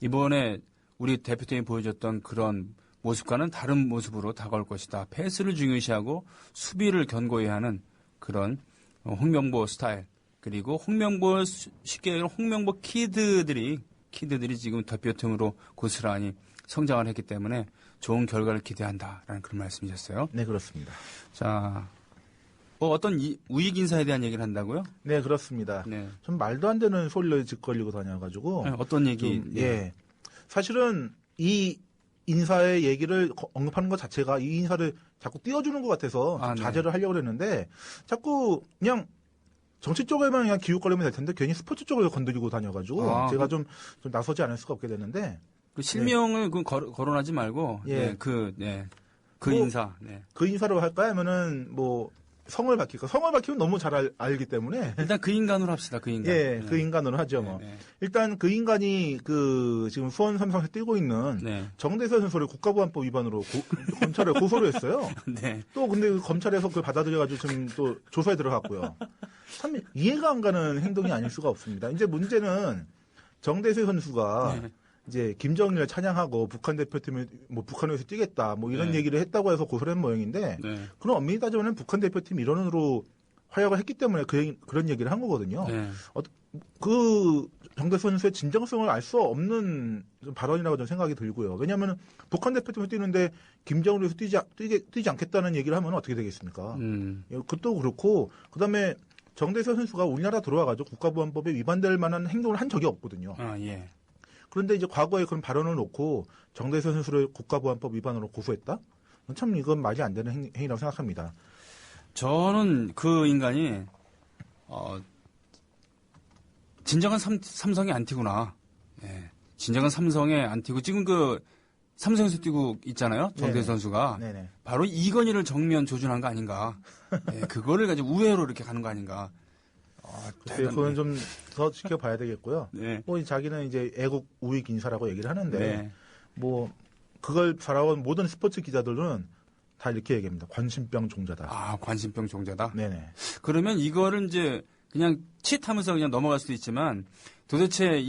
이번에 우리 대표팀이 보여줬던 그런 모습과는 다른 모습으로 다가올 것이다. 패스를 중요시하고 수비를 견고히 하는 그런 홍명보 스타일 그리고 홍명보 쉽게 얘기하면 홍명보 키드들이 지금 대표팀으로 고스란히 성장을 했기 때문에 좋은 결과를 기대한다라는 그런 말씀이셨어요. 네, 그렇습니다. 자, 어떤 우익 인사에 대한 얘기를 한다고요? 네, 그렇습니다. 네. 좀 말도 안 되는 소리를 짓거리고 다녀가지고 어떤 얘기? 예. 사실은 이 인사의 얘기를 언급하는 것 자체가 이 인사를 자꾸 띄워주는 것 같아서 아, 네. 자제를 하려고 그랬는데 자꾸 그냥 정치 쪽에만 그냥 기웃거리면 될 텐데 괜히 스포츠 쪽을 건드리고 다녀가지고 제가 좀 나서지 않을 수가 없게 됐는데 그 실명을 그 거론하지 말고 예. 그 뭐, 인사. 네. 그 인사로 할까 하면은 뭐 성을 밝힐까? 성을 밝히면 너무 잘 알기 때문에 일단 그 인간으로 합시다. 그 인간. 예, 네. 그 인간으로 하죠. 뭐 네. 일단 그 인간이 그 지금 수원 삼성에서 뛰고 있는 네. 정대세 선수를 국가보안법 위반으로 검찰에 고소를 했어요. 네. 또 근데 그 검찰에서 그걸 받아들여가지고 지금 또 조사에 들어갔고요. 참 이해가 안 가는 행동이 아닐 수가 없습니다. 이제 문제는 정대세 선수가 네. 이제 김정일을 찬양하고 북한 대표팀을 뭐 북한에서 뛰겠다 뭐 이런 네. 얘기를 했다고 해서 고소를 한 모양인데 네. 그럼 엄밀히 따지면 북한 대표팀 일원으로 활약을 했기 때문에 그런 얘기를 한 거거든요. 네. 그 정대세 선수의 진정성을 알 수 없는 발언이라고 저는 생각이 들고요. 왜냐하면 북한 대표팀을 뛰는데 김정일에서 뛰지 않겠다는 얘기를 하면 어떻게 되겠습니까? 그것도 그렇고 그다음에 정대세 선수가 우리나라 들어와가지고 국가보안법에 위반될 만한 행동을 한 적이 없거든요. 아, 예. 그런데 이제 과거에 그런 발언을 놓고 정대세 선수를 국가보안법 위반으로 고소했다? 참 이건 말이 안 되는 행위라고 생각합니다. 저는 그 인간이 진정한 삼성의 안티구나. 예. 진정한 삼성의 안티고 지금 그 삼성에서 뛰고 있잖아요. 정대세 네네. 선수가. 네네. 바로 이건희를 정면 조준한 거 아닌가. 예, 그거를 가지고 우회로 이렇게 가는 거 아닌가. 글쎄요, 그건 좀 더 지켜봐야 되겠고요. 네. 뭐 자기는 이제 애국 우익 인사라고 얘기를 하는데 네. 뭐 그걸 바라본 모든 스포츠 기자들은 다 이렇게 얘기합니다. 관심병 종자다. 아, 관심병 종자다. 네네. 그러면 이거를 이제 그냥 칫하면서 그냥 넘어갈 수도 있지만 도대체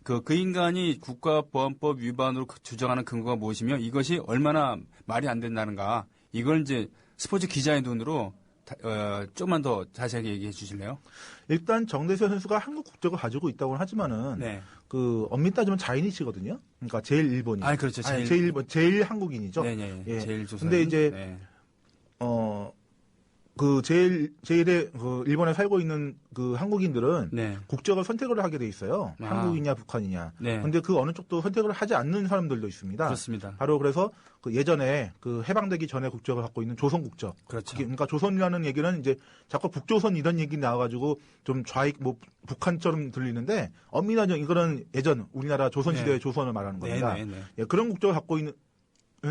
그 인간이 국가보안법 위반으로 주장하는 근거가 무엇이며 이것이 얼마나 말이 안 된다는가. 이걸 이제 스포츠 기자의 눈으로 좀만 더 자세하게 얘기해 주실래요? 일단 정대세 선수가 한국 국적을 가지고 있다고 하지만은 네. 그 엄밀히 따지면 자이니치거든요. 그러니까 제일 일본인. 아, 그렇죠. 제일 한국인이죠. 네. 예. 제일 조선. 근데 이제 네. 그 제일의 그 일본에 살고 있는 그 한국인들은 네. 국적을 선택을 하게 돼 있어요. 아. 한국이냐 북한이냐. 네. 근데 그 어느 쪽도 선택을 하지 않는 사람들도 있습니다. 그렇습니다. 바로 그래서 그 예전에 그 해방되기 전에 국적을 갖고 있는 조선 국적. 그렇죠. 그러니까 조선이라는 얘기는 이제 자꾸 북조선 이런 얘기 나와가지고 좀 좌익 뭐 북한처럼 들리는데 엄밀하게 이거는 예전 우리나라 조선 시대의 네. 조선을 말하는 겁니다. 네. 예, 그런 국적을 갖고 있는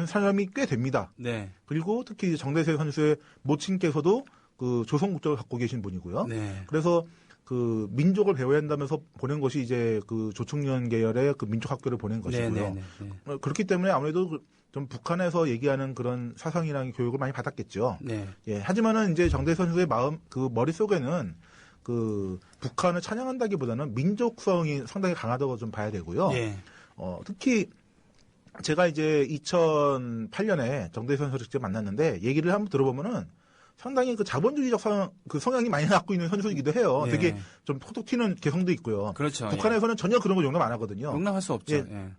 사람이 꽤 됩니다. 네. 그리고 특히 정대세 선수의 모친께서도 그 조선 국적을 갖고 계신 분이고요. 네. 그래서 그 민족을 배워야 한다면서 보낸 것이 이제 그 조총련 계열의 그 민족학교를 보낸 것이고요. 네. 그렇기 때문에 아무래도 좀 북한에서 얘기하는 그런 사상이랑 교육을 많이 받았겠죠. 네. 예, 하지만은 이제 정대세 선수의 마음, 그 머릿속에는 그 북한을 찬양한다기보다는 민족성이 상당히 강하다고 좀 봐야 되고요. 예. 특히 제가 이제 2008년에 정대세 선수를 직접 만났는데 얘기를 한번 들어보면은 상당히 그 자본주의적 성향이 많이 갖고 있는 선수이기도 해요. 예. 되게 좀 톡톡 튀는 개성도 있고요. 그렇죠. 북한에서는 전혀 그런 거 용납 안 하거든요. 용납할 수 없죠. 예. 예.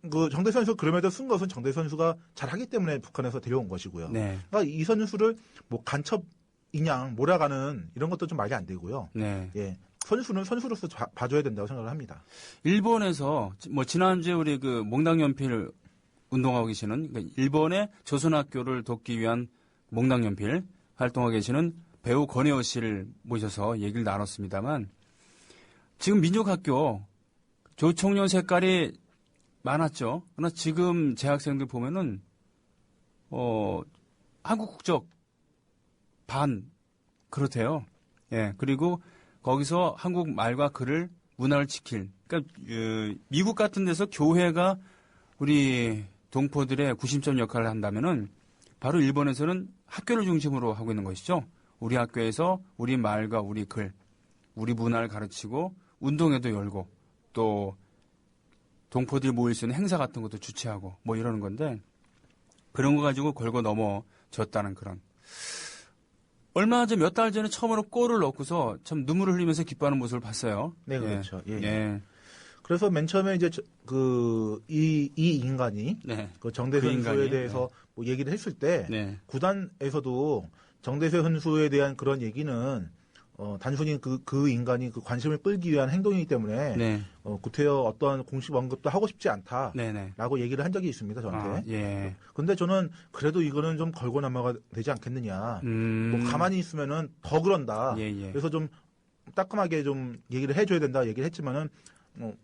그 정대세 선수 그럼에도 쓴 것은 정대세 선수가 잘하기 때문에 북한에서 데려온 것이고요. 네. 그러니까 이 선수를 뭐 간첩이냐 몰아가는 이런 것도 좀 말이 안 되고요. 네. 예. 선수는 선수로서 봐줘야 된다고 생각을 합니다. 일본에서 뭐 지난주에 우리 그 몽당연필 운동하고 계시는 그러니까 일본의 조선학교를 돕기 위한 몽당연필 활동하고 계시는 배우 권혜호 씨를 모셔서 얘기를 나눴습니다만 지금 민족학교 조총련 색깔이 많았죠. 그러나 지금 재학생들 보면은 한국 국적 반 그렇대요. 예. 그리고 거기서 한국 말과 글을 문화를 지킬. 그러니까 미국 같은 데서 교회가 우리 동포들의 구심점 역할을 한다면은 바로 일본에서는 학교를 중심으로 하고 있는 것이죠. 우리 학교에서 우리 말과 우리 글, 우리 문화를 가르치고 운동회도 열고 또 동포들이 모일 수 있는 행사 같은 것도 주최하고 뭐 이러는 건데 그런 거 가지고 걸고 넘어졌다는 그런. 얼마 전 몇 달 전에 처음으로 골을 넣고서 참 눈물을 흘리면서 기뻐하는 모습을 봤어요. 네, 그렇죠. 예. 예. 그래서 맨 처음에 이제 이 인간이 네. 그 정대세 그 선수에 인간이, 대해서 뭐 얘기를 했을 때 네. 구단에서도 정대세 선수에 대한 그런 얘기는 단순히 그 인간이 그 관심을 끌기 위한 행동이기 때문에 네. 구태여 어떠한 공식 언급도 하고 싶지 않다라고 네네. 얘기를 한 적이 있습니다, 저한테. 예. 근데 저는 그래도 이거는 좀 걸고 넘어가 되지 않겠느냐. 뭐 가만히 있으면은 더 그런다. 예, 예. 그래서 좀 따끔하게 좀 얘기를 해줘야 된다 얘기를 했지만은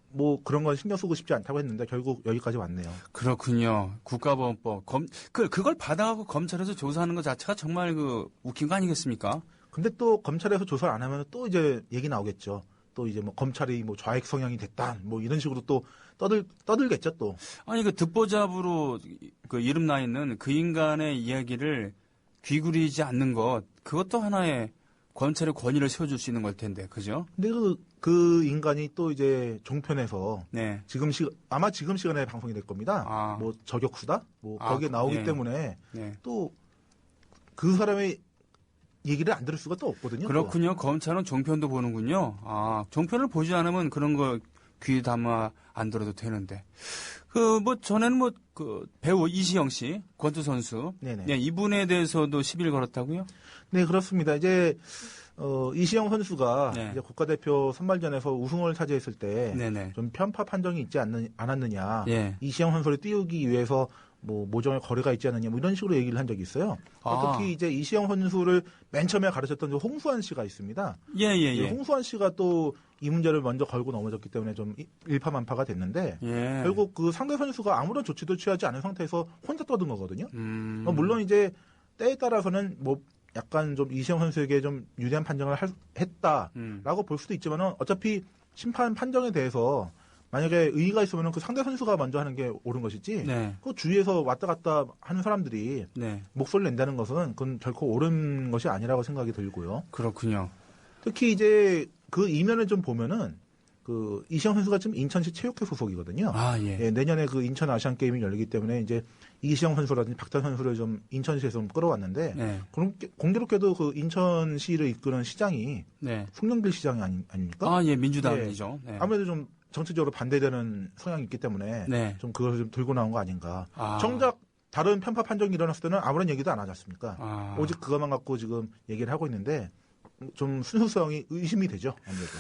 뭐 그런 건 신경 쓰고 싶지 않다고 했는데 결국 여기까지 왔네요. 그렇군요. 국가보안법 그걸 받아가고 검찰에서 조사하는 것 자체가 정말 웃긴 거 아니겠습니까? 근데 또 검찰에서 조사를 안 하면 또 이제 얘기 나오겠죠. 또 이제 뭐 검찰이 뭐 좌익 성향이 됐다 뭐 이런 식으로 또 떠들겠죠 또. 아니 그 듣보잡으로 그 이름 나 있는 그 인간의 이야기를 귀구리지 않는 것 그것도 하나의 검찰의 권위를 세워줄 수 있는 걸 텐데 그죠? 근데 그 인간이 또 이제 종편에서 네. 아마 지금 시간에 방송이 될 겁니다. 뭐 저격수다 뭐 거기에 나오기 예. 때문에 네. 또 그 사람의 얘기를 안 들을 수가 또 없거든요. 그렇군요. 또. 검찰은 종편도 보는군요. 종편을 보지 않으면 그런 거 귀 담아 안 들어도 되는데. 전에는 배우 이시영 씨, 권투 선수. 네네. 네, 이분에 대해서도 시비를 걸었다고요? 네, 그렇습니다. 이제, 이시영 선수가 네. 이제 국가대표 선발전에서 우승을 차지했을 때 네네. 좀 편파 판정이 있지 않았느냐. 예. 이시영 선수를 띄우기 위해서 뭐 모종의 거래가 있지 않느냐 뭐 이런 식으로 얘기를 한 적이 있어요. 특히 이제 이시영 선수를 맨 처음에 가르쳤던 홍수환 씨가 있습니다. 예. 홍수환 씨가 또 이 문제를 먼저 걸고 넘어졌기 때문에 좀 일파만파가 됐는데 예. 결국 그 상대 선수가 아무런 조치도 취하지 않은 상태에서 혼자 떠든 거거든요. 물론 이제 때에 따라서는 뭐 약간 좀 이시영 선수에게 좀 유리한 판정을 했다라고 볼 수도 있지만은 어차피 심판 판정에 대해서 만약에 의의가 있으면 그 상대 선수가 먼저 하는 게 옳은 것이지, 네. 그 주위에서 왔다 갔다 하는 사람들이 네. 목소리를 낸다는 것은 그건 결코 옳은 것이 아니라고 생각이 들고요. 그렇군요. 특히 이제 그 이면을 좀 보면은 그 이시영 선수가 지금 인천시 체육회 소속이거든요. 예. 내년에 그 인천 아시안 게임이 열리기 때문에 이제 이시영 선수라든지 박찬 선수를 좀 인천시에서 좀 끌어왔는데, 네. 공교롭게도 그 인천시를 이끄는 시장이 네. 송영길 시장이 아닙니까? 예, 민주당이죠. 네. 아무래도 좀 정치적으로 반대되는 성향이 있기 때문에 네. 좀 그걸 좀 들고 나온 거 아닌가. 정작 다른 편파 판정이 일어났을 때는 아무런 얘기도 안 하지 않습니까? 오직 그것만 갖고 지금 얘기를 하고 있는데 좀 순수성이 의심이 되죠. 아무래도.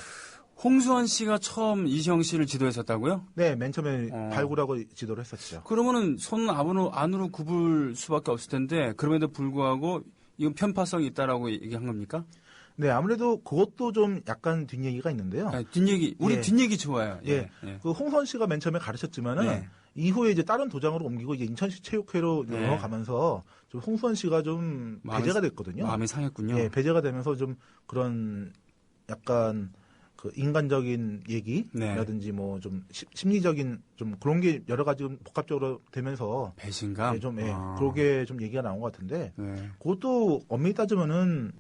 홍수환 씨가 처음 이시영 씨를 지도했었다고요? 네, 맨 처음에 발굴하고 지도를 했었죠. 그러면은 손 안으로 굽을 수밖에 없을 텐데 그럼에도 불구하고 이건 편파성이 있다라고 얘기한 겁니까? 네, 아무래도 그것도 좀 약간 뒷얘기가 있는데요. 뒷얘기, 우리 뒷얘기 좋아요. 예. 그 홍선 씨가 맨 처음에 가르쳤지만은 이후에 이제 다른 도장으로 옮기고 이제 인천시 체육회로 넘어가면서 좀 홍선 씨가 좀 배제가 됐거든요. 마음이 상했군요. 예, 배제가 되면서 좀 그런 약간 그 인간적인 얘기라든지 뭐 좀 심리적인 좀 그런 게 여러 가지 좀 복합적으로 되면서 배신감 그러게 좀 얘기가 나온 것 같은데 그것도 엄밀히 따지면은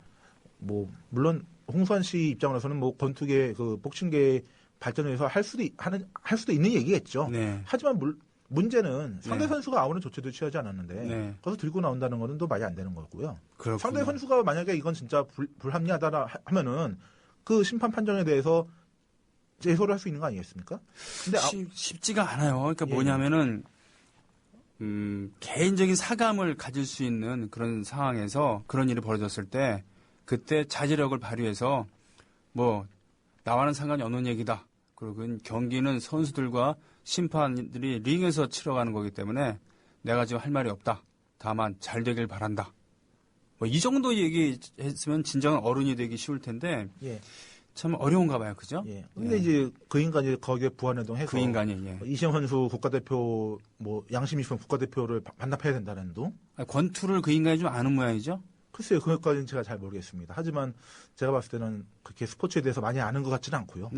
뭐 물론 홍수환 씨 입장으로서는 뭐 권투계 그 복싱계 발전을 위해서 할 수도 있는 얘기겠죠. 하지만 문제는 상대 선수가 아무런 조치도 취하지 않았는데 거기서 들고 나온다는 거는 또 말이 안 되는 거고요. 그렇군요. 상대 선수가 만약에 이건 진짜 불합리하다 하면은 그 심판 판정에 대해서 제소를 할 수 있는 거 아니겠습니까? 근데 쉽지가 않아요. 그러니까 뭐냐면은 개인적인 사감을 가질 수 있는 그런 상황에서 그런 일이 벌어졌을 때 그때 자제력을 발휘해서 뭐 나와는 상관이 없는 얘기다. 그리고 경기는 선수들과 심판들이 링에서 치러가는 거기 때문에 내가 지금 할 말이 없다. 다만 잘 되길 바란다. 뭐 이 정도 얘기했으면 진정한 어른이 되기 쉬울 텐데 참 어려운가 봐요. 그죠? 근데 이제 그 인간이 거기에 부안해동해서 그 인간이 이시영 선수 국가대표 뭐 양심 있으면 국가대표를 반납해야 된다는 둥. 권투를 그 인간이 좀 아는 모양이죠? 글쎄요. 그것까지는 제가 잘 모르겠습니다. 하지만 제가 봤을 때는 그렇게 스포츠에 대해서 많이 아는 것 같지는 않고요.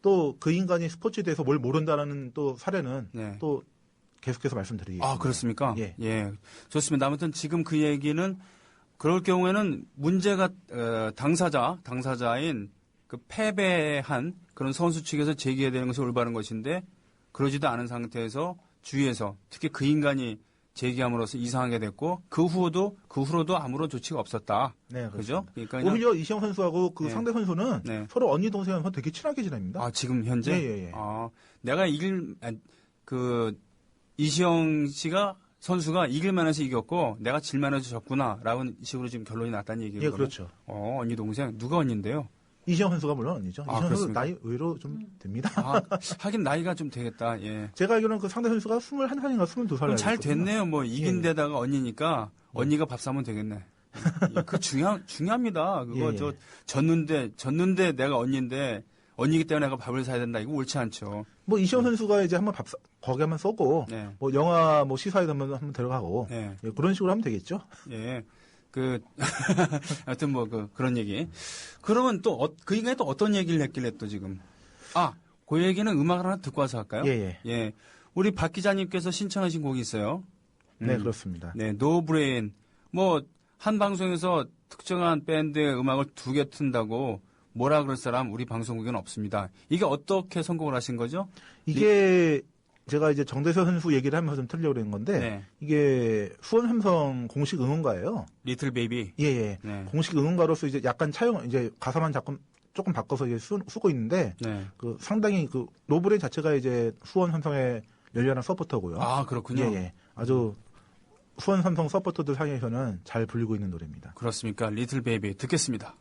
또 그 인간이 스포츠에 대해서 뭘 모른다는 또 사례는 또 계속해서 말씀드리겠습니다. 그렇습니까? 좋습니다. 아무튼 지금 그 얘기는 그럴 경우에는 문제가 당사자인 그 패배한 그런 선수 측에서 제기해야 되는 것이 올바른 것인데 그러지도 않은 상태에서 주위에서 특히 그 인간이 제기함으로써 이상하게 됐고 그 후로도 아무런 조치가 없었다. 그죠? 그러니까 오히려 이시영 선수하고 그 상대 선수는 서로 언니 동생하면서 되게 친하게 지냅니다. 지금 현재? 내가 이시영 씨가 선수가 이길만해서 이겼고 내가 질만해서 졌구나 라는 식으로 지금 결론이 났다는 얘기예요. 예, 그렇죠. 언니 동생 누가 언니인데요? 이시영 선수가 물론 언니죠. 이시영 선수 그렇습니까? 나이 의외로 좀 됩니다. 하긴 나이가 좀 되겠다. 예. 제가 알기로는 그 상대 선수가 21살인가 22살. 그럼 잘 됐네요. 뭐 이긴 데다가 언니니까 언니가 밥 사면 되겠네. 그 중요합니다. 그거 저 졌는데 내가 언니인데 언니기 때문에 내가 밥을 사야 된다. 이거 옳지 않죠. 뭐 이시영 선수가 이제 한번 거기 한번 쏘고 네. 뭐 영화 뭐 시사회도 한번 들어가고 네. 예, 그런 식으로 하면 되겠죠. 예. 하여튼 뭐 그런 얘기. 그러면 또 그 인간이 또 어떤 얘기를 했길래 또 지금 그 얘기는 음악을 하나 듣고 와서 할까요? 예. 우리 박 기자님께서 신청하신 곡이 있어요. 네, 그렇습니다. 네, 노브레인. 뭐 한 방송에서 특정한 밴드의 음악을 2개 튼다고 뭐라 그럴 사람 우리 방송국에는 없습니다. 이게 어떻게 선곡을 하신 거죠? 이게 제가 이제 정대서 선수 얘기를 하면서 좀 틀려고 그런 건데 네. 이게 수원 삼성 공식 응원가예요. 리틀 베이비. 예. 네. 공식 응원가로서 이제 약간 이제 가사만 조금 바꿔서 이제 쓰고 있는데 네. 그 상당히 그 노브레인 자체가 이제 수원 삼성의 열렬한 서포터고요. 그렇군요. 예. 아주 수원 삼성 서포터들 사이에서는 잘 불리고 있는 노래입니다. 그렇습니까? 리틀 베이비 듣겠습니다.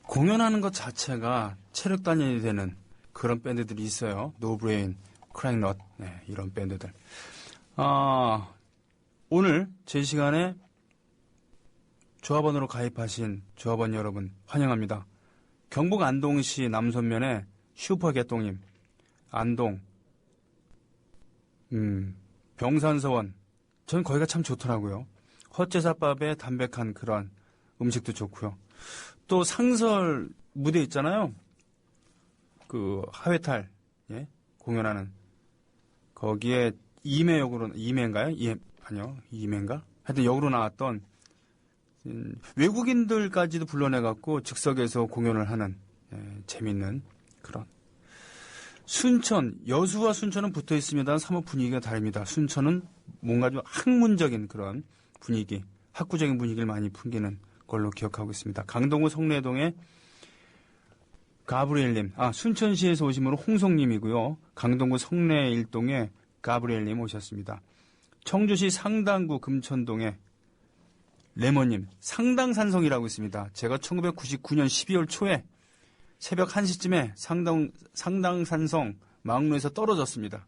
공연하는 것 자체가 체력 단련이 되는 그런 밴드들이 있어요. 노브레인, 크라잉넛, 네, 이런 밴드들. 오늘 제 시간에 조합원으로 가입하신 조합원 여러분 환영합니다. 경북 안동시 남선면의 슈퍼개똥님, 안동, 병산서원, 전 거기가 참 좋더라고요. 헛제사밥에 담백한 그런 음식도 좋고요. 또 상설 무대 있잖아요. 그 하회탈 공연하는 거기에 이매인가요? 아니요, 이매인가? 하여튼 역으로 나왔던 외국인들까지도 불러내갖고 즉석에서 공연을 하는 재밌는 그런. 순천, 여수와 순천은 붙어 있습니다. 사뭇 분위기가 다릅니다. 순천은 뭔가 좀 학문적인 그런 분위기, 학구적인 분위기를 많이 풍기는 걸로 기억하고 있습니다. 강동구 성내동의 가브리엘님, 순천시에서 오신 분은 홍성님이고요. 강동구 성내 1동에 가브리엘님 오셨습니다. 청주시 상당구 금천동에 레몬님, 상당산성이라고 있습니다. 제가 1999년 12월 초에 새벽 1시쯤에 상당산성 막로에서 떨어졌습니다.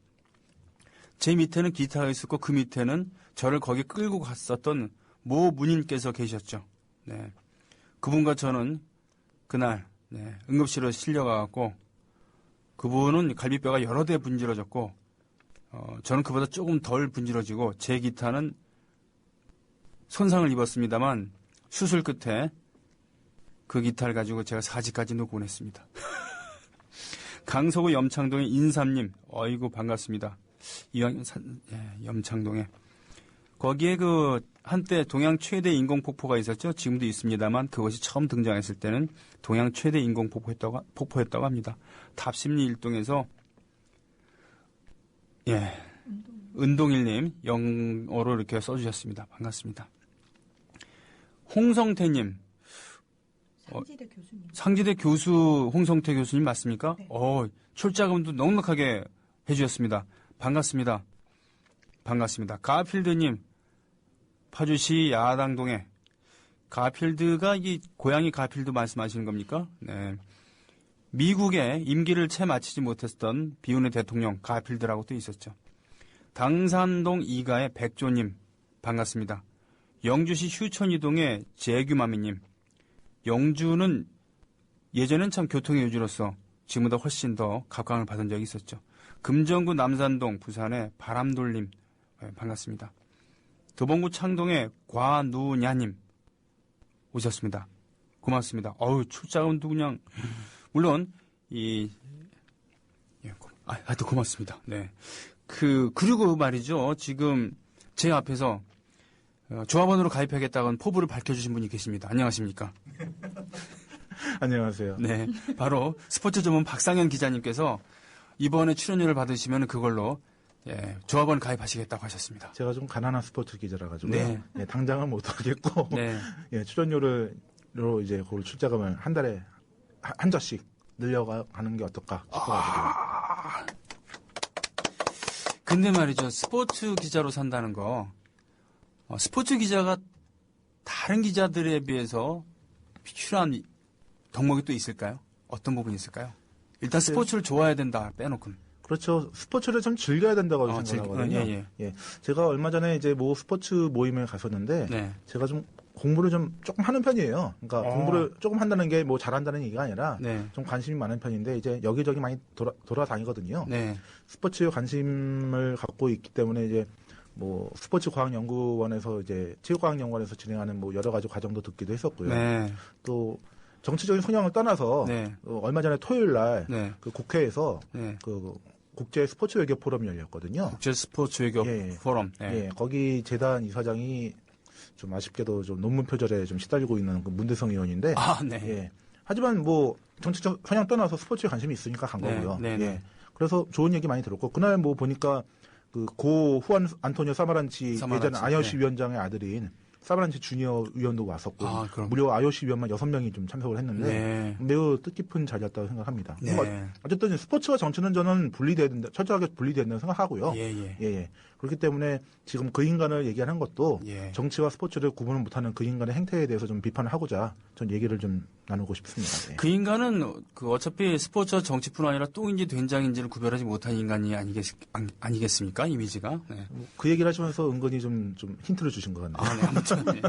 제 밑에는 기타가 있었고 그 밑에는 저를 거기 끌고 갔었던 모 문인께서 계셨죠. 네. 그분과 저는 그날 응급실로 실려가갖고 그분은 갈비뼈가 여러 대 분질러졌고 저는 그보다 조금 덜 분질러지고 제 기타는 손상을 입었습니다만 수술 끝에 그 기타를 가지고 제가 4지까지 놓고 보냈습니다. 강서구 염창동의 인삼님, 어이구 반갑습니다. 이왕 염창동에 거기에 그 한때 동양 최대 인공폭포가 있었죠. 지금도 있습니다만 그것이 처음 등장했을 때는 동양 최대 인공폭포였다고 합니다. 답심리 일동에서 은동일님 영어로 이렇게 써주셨습니다. 반갑습니다. 홍성태님, 상지대 교수님. 상지대 교수 홍성태 교수님 맞습니까? 네. 출자금도 넉넉하게 해주셨습니다. 반갑습니다. 가필드님, 파주시 야당동에 가필드가 이 고양이 가필드 말씀하시는 겁니까? 네. 미국에 임기를 채 마치지 못했던 비운의 대통령 가필드라고 또 있었죠. 당산동 이가의 백조님 반갑습니다. 영주시 휴천이동의 재규마미님, 영주는 예전엔 참 교통의 요지로서 지금보다 훨씬 더 각광을 받은 적이 있었죠. 금정구 남산동 부산의 바람돌님 반갑습니다. 도봉구 창동의 과누냐님 오셨습니다. 고맙습니다. 출자금도 그냥 물론 하여튼 고맙습니다. 네. 그리고 말이죠. 지금 제 앞에서 조합원으로 가입하겠다는 포부를 밝혀주신 분이 계십니다. 안녕하십니까? 안녕하세요. 네. 바로 스포츠 전문 박상현 기자님께서 이번에 출연료를 받으시면 그걸로 예, 조합원 가입하시겠다고 하셨습니다. 제가 좀 가난한 스포츠 기자라 가지고 네. 예, 당장은 못 하겠고 네. 예, 출연료로 이제 그걸 출자금을 한 달에 한 자씩 늘려가는 게 어떨까 싶어가지고. 근데 말이죠, 스포츠 기자로 산다는 거, 스포츠 기자가 다른 기자들에 비해서 필요한 덕목이 또 있을까요? 어떤 부분이 있을까요? 일단 스포츠를 좋아해야 된다 빼놓고는. 그렇죠. 스포츠를 좀 즐겨야 된다고 생각하거든요. 예. 제가 얼마 전에 이제 모 스포츠 모임에 갔었는데 네. 제가 좀 공부를 좀 조금 하는 편이에요. 그러니까 공부를 조금 한다는 게 뭐 잘한다는 얘기가 아니라 네. 좀 관심이 많은 편인데 이제 여기저기 많이 돌아다니거든요. 네. 스포츠에 관심을 갖고 있기 때문에 이제 뭐 스포츠 과학연구원에서 이제 체육과학연구원에서 진행하는 뭐 여러 가지 과정도 듣기도 했었고요. 네. 또 정치적인 성향을 떠나서 네. 얼마 전에 토요일 날 네. 그 국회에서 네. 그 국제 스포츠 외교 포럼이 열렸거든요. 국제 스포츠 외교 포럼. 네. 예, 거기 재단 이사장이 좀 아쉽게도 좀 논문 표절에 좀 시달리고 있는 그 문대성 의원인데. 네. 예. 하지만 뭐 정치적 성향 떠나서 스포츠에 관심이 있으니까 간 거고요. 네. 예. 그래서 좋은 얘기 많이 들었고 그날 뭐 보니까 그 고 후안 안토니오 사마란치 예전 IOC 위원장의 아들인 사마란치 주니어 위원도 왔었고 무려 IOC 위원만 6명이 좀 참석을 했는데 매우 뜻깊은 자리였다고 생각합니다. 네. 어쨌든 스포츠와 정치는 저는 분리돼야 된다, 철저하게 분리된다고 생각하고요. 예. 그렇기 때문에 지금 그 인간을 얘기하는 것도 정치와 스포츠를 구분을 못하는 그 인간의 행태에 대해서 좀 비판을 하고자 전 얘기를 좀 나누고 싶습니다. 예. 그 인간은 그 어차피 스포츠와 정치뿐 아니라 똥인지 된장인지를 구별하지 못한 인간이 아니겠습니까? 이미지가. 네. 그 얘기를 하시면서 은근히 좀 힌트를 주신 것 같네요. 네, 아무튼. 네.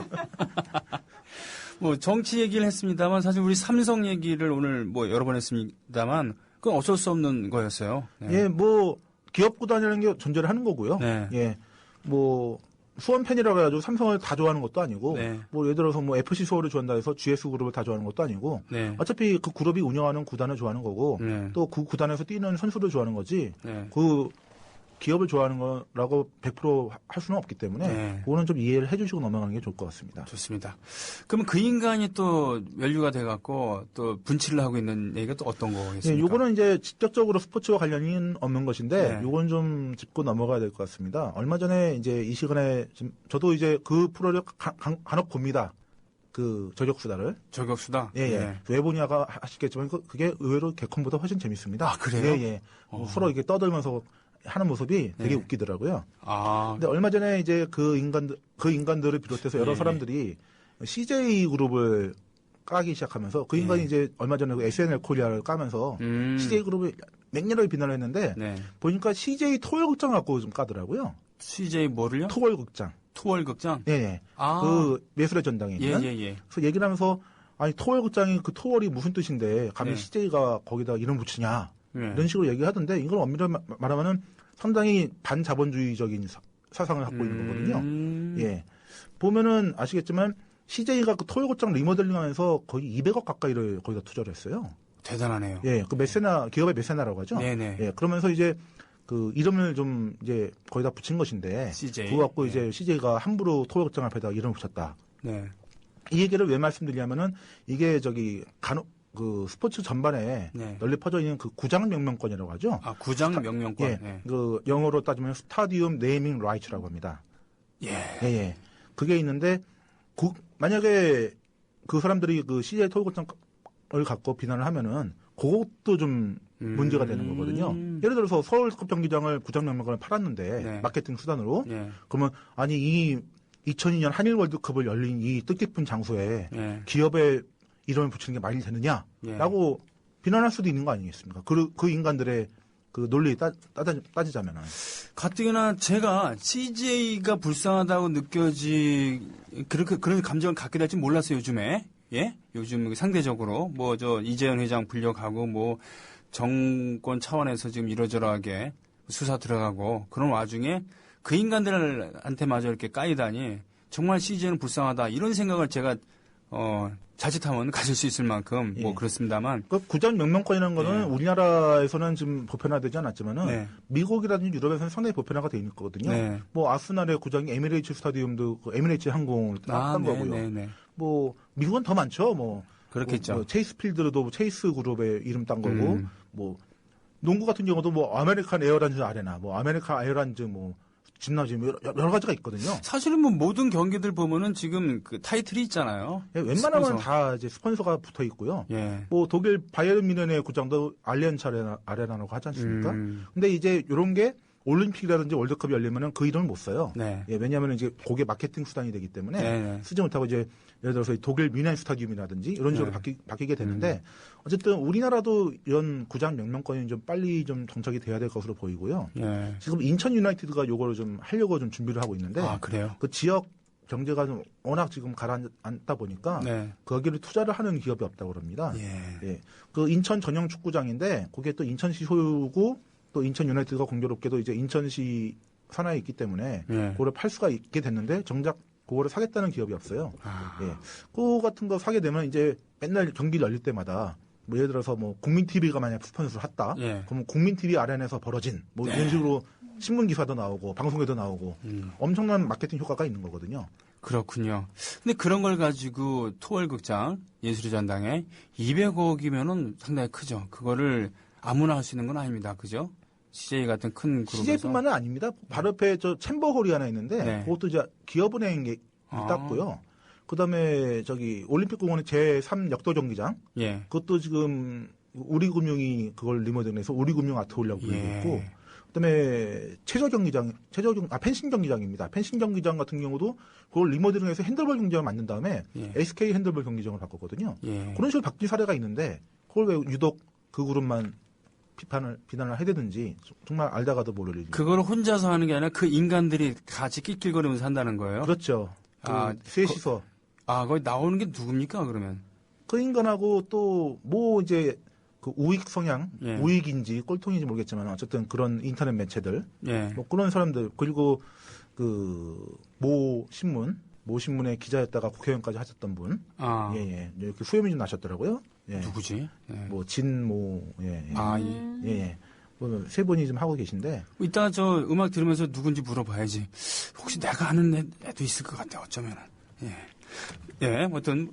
뭐 정치 얘기를 했습니다만 사실 우리 삼성 얘기를 오늘 뭐 여러 번 했습니다만 그건 어쩔 수 없는 거였어요. 네. 예, 뭐 기업 구단이라는 게 존재를 하는 거고요. 네. 예, 뭐 수원 팬이라고 해가지고 삼성을 다 좋아하는 것도 아니고, 뭐 예를 들어서 뭐 FC 서울을 좋아한다 해서 GS 그룹을 다 좋아하는 것도 아니고, 어차피 그 그룹이 운영하는 구단을 좋아하는 거고, 또 그 구단에서 뛰는 선수를 좋아하는 거지, 그 기업을 좋아하는 거라고 100% 할 수는 없기 때문에 그거는 좀 이해를 해주시고 넘어가는 게 좋을 것 같습니다. 좋습니다. 그러면 그 인간이 또 연루가 돼갖고 또 분칠을 하고 있는 얘기가 또 어떤 거겠습니까? 예, 요거는 이제 직접적으로 스포츠와 관련이 없는 것인데 요건 좀 짚고 넘어가야 될 것 같습니다. 얼마 전에 이제 이 시간에 저도 이제 그 프로를 간혹 봅니다. 그 저격수다를. 저격수다? 예. 왜 보냐가 하시겠지만 그게 의외로 개콘보다 훨씬 재밌습니다. 아, 그래요? 예. 서로 이렇게 떠들면서 하는 모습이 되게 웃기더라고요. 근데 얼마 전에 이제 그 인간들을 비롯해서 여러 사람들이 CJ 그룹을 까기 시작하면서 그 인간이 이제 얼마 전에 그 SNL 코리아를 까면서 CJ 그룹을 맹렬하게 비난을 했는데 보니까 CJ 토월 극장 갖고 좀 까더라고요. CJ 뭐를요? 토월 극장. 토월 극장? 예. 그 예술의 전당에 있는. 그래서 얘기를 하면서 아니 토월 극장이 그 토월이 무슨 뜻인데 감히 CJ가 거기다 이름 붙이냐. 이런 식으로 얘기하던데 이걸 엄밀히 말하면은 상당히 반자본주의적인 사상을 갖고 있는 거거든요. 예. 보면은 아시겠지만 CJ가 그 토요고장 리모델링하면서 거의 200억 가까이를 거기다 투자를 했어요. 대단하네요. 예. 그 기업의 메세나라고 하죠. 네네. 예. 그러면서 이제 그 이름을 좀 이제 거기다 붙인 것인데 CJ. 그거 갖고 이제 CJ가 함부로 토요고장 앞에다 이름을 붙였다. 이 얘기를 왜 말씀드리냐면은 이게 그 스포츠 전반에 널리 퍼져 있는 그 구장 명명권이라고 하죠. 구장 명명권. 예. 그 영어로 따지면 스타디움 네이밍 라이츠라고 합니다. 예. 그게 있는데 만약에 그 사람들이 그 CJ 토요고장을 갖고 비난을 하면은 그것도 좀 문제가 되는 거거든요. 예를 들어서 서울특급 경기장을 구장 명명권을 팔았는데 마케팅 수단으로 그러면 아니 이 2002년 한일 월드컵을 열린 이 뜻깊은 장소에 기업의 이름을 붙이는 게 말이 되느냐라고 비난할 수도 있는 거 아니겠습니까? 그 인간들의 그 논리 따지자면은. 가뜩이나 제가 CJ가 불쌍하다고 그런 감정을 갖게 될지 몰랐어요, 요즘에. 예? 요즘 상대적으로 이재현 회장 불려가고 정권 차원에서 지금 이러저러하게 수사 들어가고 그런 와중에 그 인간들한테마저 이렇게 까이다니 정말 CJ는 불쌍하다 이런 생각을 제가 자칫하면 가질 수 있을 만큼 그렇습니다만. 그 구장 명명권이라는 거는 우리나라에서는 지금 보편화되지 않았지만은 미국이라든지 유럽에서는 상당히 보편화가 되어 있는 거거든요. 아스날의 구장이 에미레이츠 스타디움도 에미레이츠 항공을 딴 거고요. 미국은 더 많죠. 그렇겠죠. 체이스 필드도 체이스 그룹의 이름 딴 거고 농구 같은 경우도 뭐 아메리칸 에어라인즈 아레나, 뭐 아메리칸 에어라인즈 뭐 짐나지움 여러 가지가 있거든요. 사실은 뭐 모든 경기들 보면은 지금 그 타이틀이 있잖아요. 예, 웬만하면 스폰서. 다 이제 스폰서가 붙어 있고요. 예. 뭐 독일 바이에른 뮌헨의 구장도 알리안츠 아레나라고 하지 않습니까? 근데 이제 이런 게 올림픽이라든지 월드컵이 열리면은 그 이름을 못 써요. 네. 예, 왜냐하면 이제 그게 마케팅 수단이 되기 때문에 네. 쓰지 못하고 이제 예를 들어서 독일 뮌헨 스타디움이라든지 이런 식으로 네. 바뀌게 되는데 어쨌든 우리나라도 이런 구장 명명권이 좀 빨리 좀 정착이 돼야 될 것으로 보이고요. 예. 지금 인천 유나이티드가 요거를 좀 하려고 좀 준비를 하고 있는데 아, 그래요? 그 지역 경제가 좀 워낙 지금 가라앉다 보니까 네. 거기를 투자를 하는 기업이 없다고 그럽니다. 예. 예. 그 인천 전용 축구장인데 그게 또 인천시 소유고 또 인천 유나이티드가 공교롭게도 이제 인천시 산하에 있기 때문에 예. 그거를 팔 수가 있게 됐는데 정작 그거를 사겠다는 기업이 없어요. 아. 예. 그거 같은 거 사게 되면 이제 맨날 경기 열릴 때마다 뭐 예를 들어서 뭐 국민 TV가 만약 스폰서를 했다. 예. 그러면 국민 TV 아련에서 벌어진 뭐 이런 식으로 신문 기사도 나오고 방송에도 나오고 엄청난 마케팅 효과가 있는 거거든요. 그렇군요. 근데 그런 걸 가지고 토월극장 예술의 전당에 200억이면은 상당히 크죠. 그거를 아무나 할 수 있는 건 아닙니다. 그죠? CJ 같은 큰 그룹에서. CJ뿐만은 아닙니다. 바로 옆에 저 챔버홀이 하나 있는데 네. 그것도 이제 기업은행이 땄고요. 그다음에 저기 올림픽공원의 제3 역도 경기장 예. 그것도 지금 우리금융이 그걸 리모델링해서 우리금융 아트홀이라고 불리고 예. 있고 그다음에 펜싱 경기장입니다. 펜싱 경기장 같은 경우도 그걸 리모델링해서 핸들볼 경기장을 만든 다음에 예. SK 핸들볼 경기장으로 바꿨거든요. 예. 그런 식으로 바뀐 사례가 있는데 그걸 왜 유독 그 그룹만 비난을 해야 되는지 정말 알다가도 모를 일입니다. 그걸 혼자서 하는 게 아니라 그 인간들이 같이 낄낄거리면서 한다는 거예요? 그렇죠. 아, 셋이서 거기 나오는 게 누굽니까, 그러면? 그 인간하고 또 뭐 이제 그 우익 성향, 예. 우익인지 꼴통인지 모르겠지만 어쨌든 그런 인터넷 매체들, 예. 뭐 그런 사람들 그리고 그 모 신문의 기자였다가 국회의원까지 하셨던 분, 아. 예. 이렇게 수염이 좀 나셨더라고요. 예. 누구지? 예. 뭐 진모, 예. 아, 예. 예. 뭐 세 분이 좀 하고 계신데 이따 저 음악 들으면서 누군지 물어봐야지. 혹시 내가 아는 애도 있을 것 같아, 어쩌면은. 예. 예, 아무튼,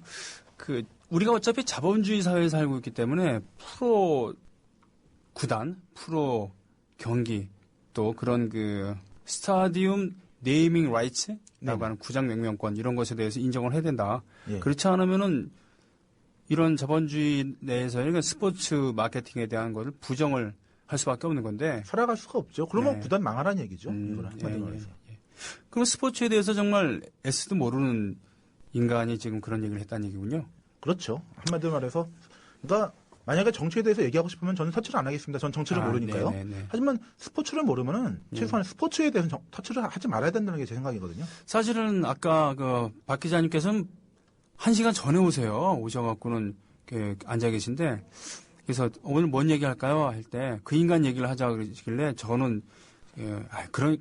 우리가 어차피 자본주의 사회에 살고 있기 때문에 프로 구단, 프로 경기, 또 그런 스타디움 네이밍 라이츠라고 하는 구장 명명권 이런 것에 대해서 인정을 해야 된다. 예. 그렇지 않으면은 이런 자본주의 내에서 스포츠 마케팅에 대한 것을 부정을 할 수밖에 없는 건데. 살아갈 수가 없죠. 그러면 네. 구단 망하라는 얘기죠. 이걸 한마디로 말해서. 그럼 스포츠에 대해서 정말 S도 모르는 인간이 지금 그런 얘기를 했다는 얘기군요. 그렇죠. 한마디로 말해서 그러니까 만약에 정치에 대해서 얘기하고 싶으면 저는 터치를 안 하겠습니다. 전 정치를 모르니까요. 네네네. 하지만 스포츠를 모르면은 최소한 스포츠에 대해서 터치를 하지 말아야 된다는 게 제 생각이거든요. 사실은 아까 박 기자님께서는 1시간 전에 오셔갖고는 앉아 계신데 그래서 오늘 뭔 얘기 할까요? 할 때 그 인간 얘기를 하자 그러시길래 저는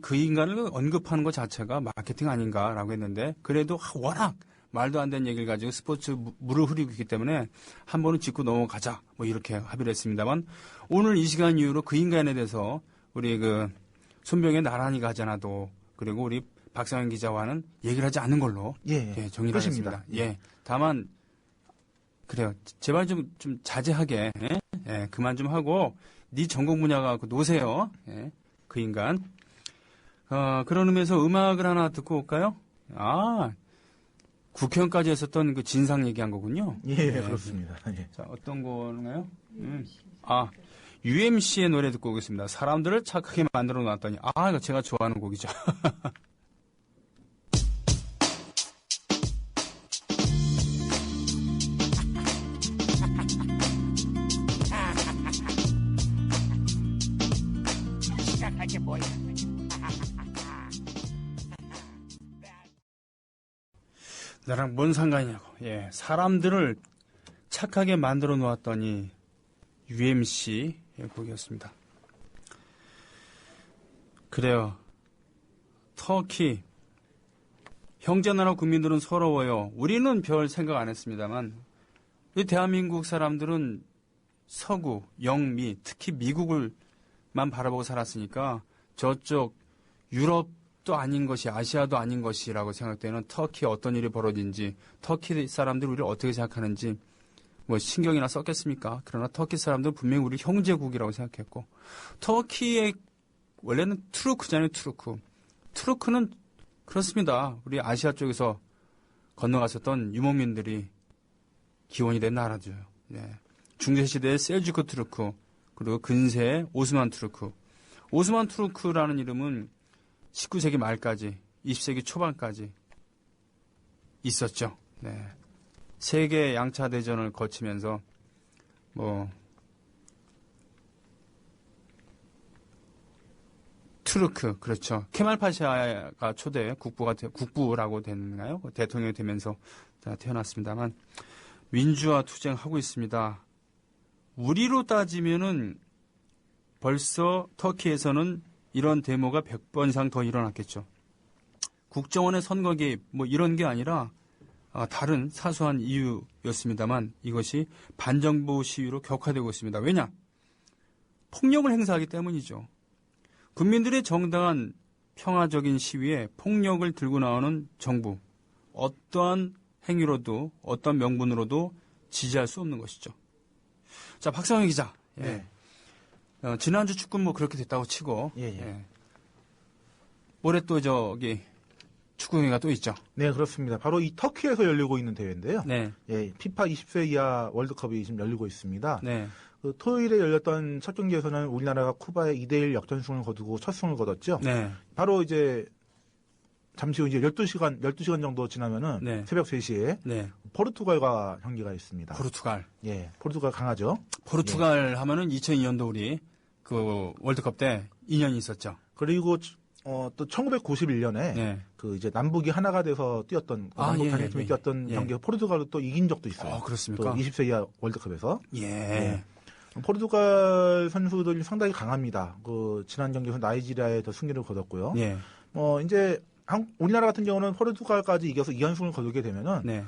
그 인간을 언급하는 것 자체가 마케팅 아닌가라고 했는데 그래도 워낙 말도 안 되는 얘기를 가지고 스포츠 물을 흐리고 있기 때문에 한 번은 짚고 넘어가자 뭐 이렇게 합의를 했습니다만 오늘 이 시간 이후로 그 인간에 대해서 우리 손병에 나란히 가지 않아도 그리고 우리 박상현 기자와는 얘기를 하지 않는 걸로 정리를 하겠습니다. 예. 다만 그래요. 제발 좀 자제하게 그만 좀 하고 네 전공 분야가 노세요. 예. 그 인간. 그런 의미에서 음악을 하나 듣고 올까요? 국회의원까지 했었던 그 진상 얘기한 거군요. 예, 그렇습니다. 예. 자, 어떤 거인가요? UMC의 노래 듣고 오겠습니다. 사람들을 착하게 만들어 놨더니, 이거 제가 좋아하는 곡이죠. 나랑 뭔 상관이냐고. 예, 사람들을 착하게 만들어 놓았더니 UMC의 곡이었습니다. 그래요. 터키. 형제나라 국민들은 서러워요. 우리는 별 생각 안 했습니다만 이 대한민국 사람들은 서구, 영미, 특히 미국을만 바라보고 살았으니까 저쪽 유럽도 아닌 것이 아시아도 아닌 것이라고 생각되는 터키에 어떤 일이 벌어진지 터키 사람들이 우리를 어떻게 생각하는지 뭐 신경이나 썼겠습니까? 그러나 터키 사람들은 분명히 우리 형제국이라고 생각했고 터키의 원래는 투르크잖아요. 투르크는 그렇습니다. 우리 아시아 쪽에서 건너갔었던 유목민들이 기원이 된 나라죠. 네. 중세시대의 셀주크 투르크 그리고 근세의 오스만 투르크. 오스만 투르크라는 이름은 19세기 말까지 20세기 초반까지 있었죠. 네. 세계 양차 대전을 거치면서 투르크 그렇죠. 케말 파샤가 초대 국부라고 되나요? 대통령이 되면서 태어났습니다만 민주화 투쟁하고 있습니다. 우리로 따지면은 벌써 터키에서는 이런 데모가 100번 이상 더 일어났겠죠. 국정원의 선거 개입 이런 게 아니라 다른 사소한 이유였습니다만 이것이 반정부 시위로 격화되고 있습니다. 왜냐? 폭력을 행사하기 때문이죠. 국민들의 정당한 평화적인 시위에 폭력을 들고 나오는 정부, 어떠한 행위로도 어떤 명분으로도 지지할 수 없는 것이죠. 자, 박상현 기자. 예. 지난주 축구는 그렇게 됐다고 치고 올해 또 축구 경기가 또 있죠. 네, 그렇습니다. 바로 이 터키에서 열리고 있는 대회인데요. 네. 예, 피파 20세 이하 월드컵이 지금 열리고 있습니다. 네. 그 토요일에 열렸던 첫 경기에서는 우리나라가 쿠바에 2대1 역전승을 거두고 첫 승을 거뒀죠. 네. 바로 이제 잠시 후 이제 12시간 정도 지나면은 네. 새벽 3시에 네. 포르투갈과 경기가 있습니다. 포르투갈. 예, 포르투갈 강하죠. 포르투갈 하면은 2002년도 우리 그 월드컵 때 2년이 있었죠. 그리고 또 1991년에 네. 그 이제 남북이 하나가 돼서 뛰었던 남북한일팀이 뛰었던 경기에서 포르투갈로 또 이긴 적도 있어요. 그렇습니까? 또 20세 이하 월드컵에서. 예. 포르투갈 선수들이 상당히 강합니다. 그 지난 경기에서 나이지리아에 더 승리를 거뒀고요. 예. 이제 우리나라 같은 경우는 포르투갈까지 이겨서 2연승을 거두게 되면은 네.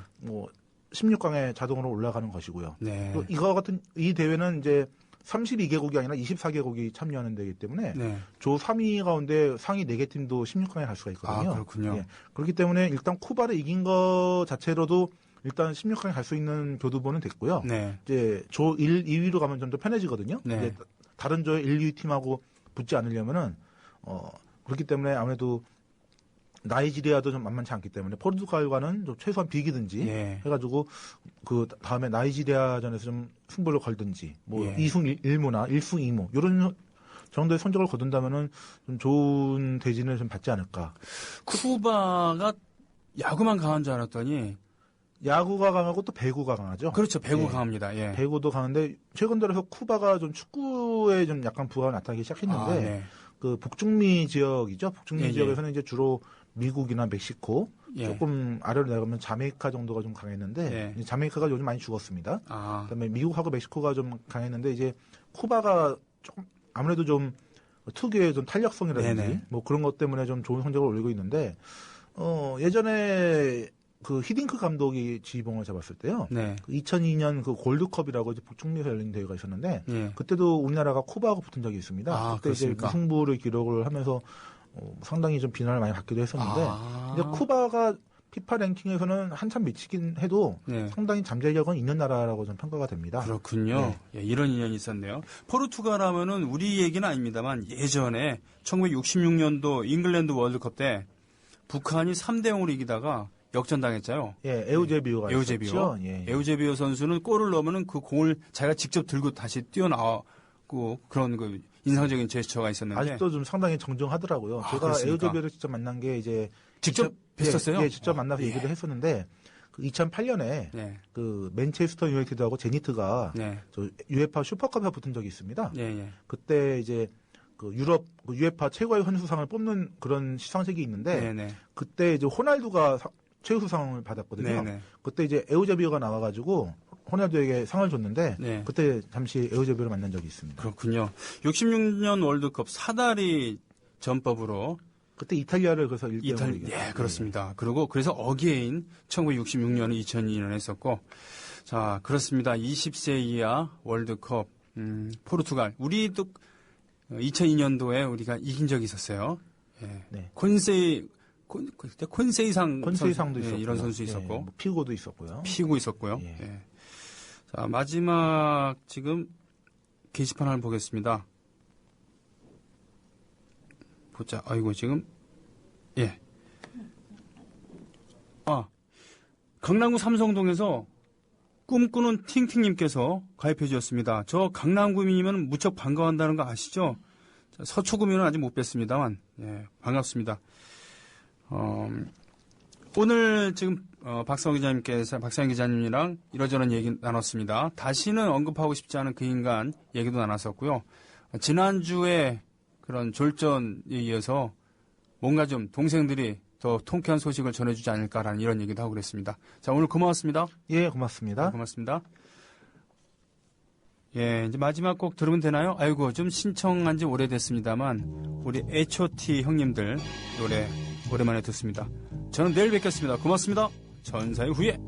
16강에 자동으로 올라가는 것이고요. 네. 또 이거 같은 이 대회는 이제 32개국이 아니라 24개국이 참여하는 데이기 때문에 네. 조 3위 가운데 상위 4개 팀도 16강에 갈 수가 있거든요. 그렇군요. 예. 그렇기 때문에 일단 쿠바를 이긴 것 자체로도 일단 16강에 갈 수 있는 교두보는 됐고요. 네. 이제 조 1, 2위로 가면 좀 더 편해지거든요. 네. 이제 다른 조의 1, 2위 팀하고 붙지 않으려면은 그렇기 때문에 아무래도 나이지리아도 좀 만만치 않기 때문에 포르투갈과는 좀 최소한 비기든지 해가지고 그 다음에 나이지리아전에서 좀 승부를 걸든지 2승 1무나 1승 2무 이런 정도의 성적을 거둔다면은 좀 좋은 대진을 좀 받지 않을까. 쿠바가 야구만 강한 줄 알았더니 야구가 강하고 또 배구가 강하죠. 그렇죠. 배구 강합니다. 예. 배구도 강한데 최근 들어서 쿠바가 좀 축구에 좀 약간 부하가 나타나기 시작했는데 네. 그 북중미 지역이죠. 북중미 예, 지역에서는 이제 주로 미국이나 멕시코 예. 조금 아래로 내려가면 자메이카 정도가 좀 강했는데 예. 자메이카가 요즘 많이 죽었습니다. 그다음에 미국하고 멕시코가 좀 강했는데 이제 쿠바가 조금 아무래도 좀 특유의 좀 탄력성이라든지 네네. 그런 것 때문에 좀 좋은 성적을 올리고 있는데 예전에 그 히딩크 감독이 지휘봉을 잡았을 때요. 네. 2002년 그 골드컵이라고 이제 북중미에서 열린 대회가 있었는데 그때도 우리나라가 쿠바하고 붙은 적이 있습니다. 그때 그렇습니까? 이제 무승부를 기록을 하면서 상당히 좀 비난을 많이 받기도 했었는데 이제 쿠바가 피파 랭킹에서는 한참 미치긴 해도 상당히 잠재력은 있는 나라라고 좀 평가가 됩니다. 그렇군요. 예, 이런 인연이 있었네요. 포르투갈 하면은 우리 얘기는 아닙니다만 예전에 1966년도 잉글랜드 월드컵 때 북한이 3대0으로 이기다가 역전당했잖아요. 예, 에우제비오가 에우제비오. 에우제비오 선수는 골을 넣으면은 그 공을 자기가 직접 들고 다시 뛰어나오고 그런 그 인상적인 제스처가 있었는데 아직도 좀 상당히 정정하더라고요. 제가 그렇습니까? 에우제비오를 직접 만난 게 이제 직접 뵀었어요? 예, 직접 만나서 얘기를 했었는데 그 2008년에 그 맨체스터 유나이티드하고 제니트가 저 UEFA 슈퍼컵에 붙은 적이 있습니다. 그때 이제 그 유럽 그 UEFA 최고의 선수상을 뽑는 그런 시상식이 있는데 그때 이제 호날두가 최우수상을 받았거든요. 그때 이제 에우제비오가 나와가지고 호날두에게 상을 줬는데 그때 잠시 에우제비오를 만난 적이 있습니다. 그렇군요. 66년 월드컵 사다리 전법으로 그때 이탈리아를 그래서 1대0으로 이겼어요. 네, 그렇습니다. 그리고 그래서 어게인 1966년에 2002년에 했었고 자, 그렇습니다. 20세 이하 월드컵 포르투갈 우리도 2002년도에 우리가 이긴 적이 있었어요. 콘세이상도 있었고 이런 선수 있었고 피고도 있었고요. 피고 있었고요. 자, 마지막 지금 게시판 하나 보겠습니다. 보자. 아이고, 지금, 예. 강남구 삼성동에서 꿈꾸는 팅팅님께서 가입해 주셨습니다. 저 강남구민이면 무척 반가워한다는 거 아시죠? 자, 서초구민은 아직 못 뵀습니다만, 예, 반갑습니다. 오늘 지금 박상현 기자님이랑 이러저런 얘기 나눴습니다. 다시는 언급하고 싶지 않은 그 인간 얘기도 나눴었고요. 지난주에 그런 졸전에 의해서 뭔가 좀 동생들이 더 통쾌한 소식을 전해주지 않을까라는 이런 얘기도 하고 그랬습니다. 자, 오늘 고마웠습니다. 예, 고맙습니다. 네, 고맙습니다. 예, 이제 마지막 곡 들으면 되나요? 아이고, 좀 신청한 지 오래됐습니다만 우리 H.O.T 형님들 노래 오랜만에 듣습니다. 저는 내일 뵙겠습니다. 고맙습니다. 전사의 후예.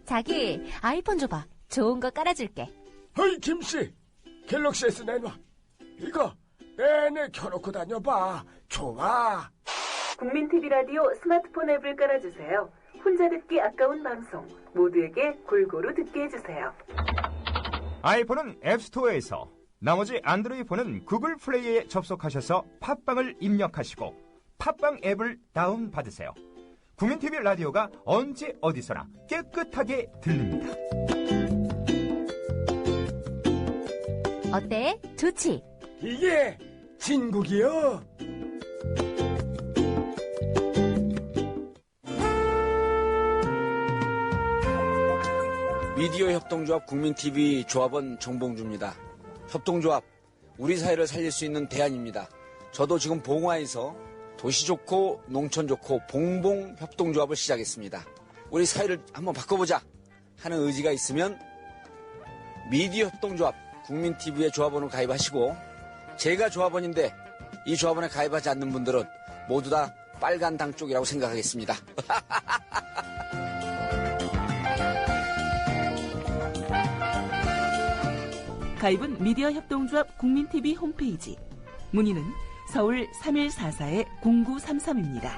자기, 아이폰 줘봐. 좋은 거 깔아줄게. 어이 김씨, 갤럭시 S 내놔. 이거 내내 켜놓고 다녀봐. 좋아. 국민 TV 라디오 스마트폰 앱을 깔아주세요. 혼자 듣기 아까운 방송 모두에게 골고루 듣게 해주세요. 아이폰은 앱스토어에서, 나머지 안드로이드폰은 구글 플레이에 접속하셔서 팟빵을 입력하시고 팟빵 앱을 다운받으세요. 국민 TV 라디오가 언제 어디서나 깨끗하게 들립니다. 어때? 좋지? 이게 진국이요. 미디어 협동조합 국민TV 조합원 정봉주입니다. 협동조합, 우리 사회를 살릴 수 있는 대안입니다. 저도 지금 봉화에서 도시 좋고 농촌 좋고 봉봉 협동조합을 시작했습니다. 우리 사회를 한번 바꿔보자 하는 의지가 있으면 미디어 협동조합 국민TV에 조합원으로 가입하시고, 제가 조합원인데 이 조합원에 가입하지 않는 분들은 모두 다 빨간 당 쪽이라고 생각하겠습니다. 가입은 미디어 협동조합 국민TV 홈페이지. 문의는 서울 3144-0933입니다.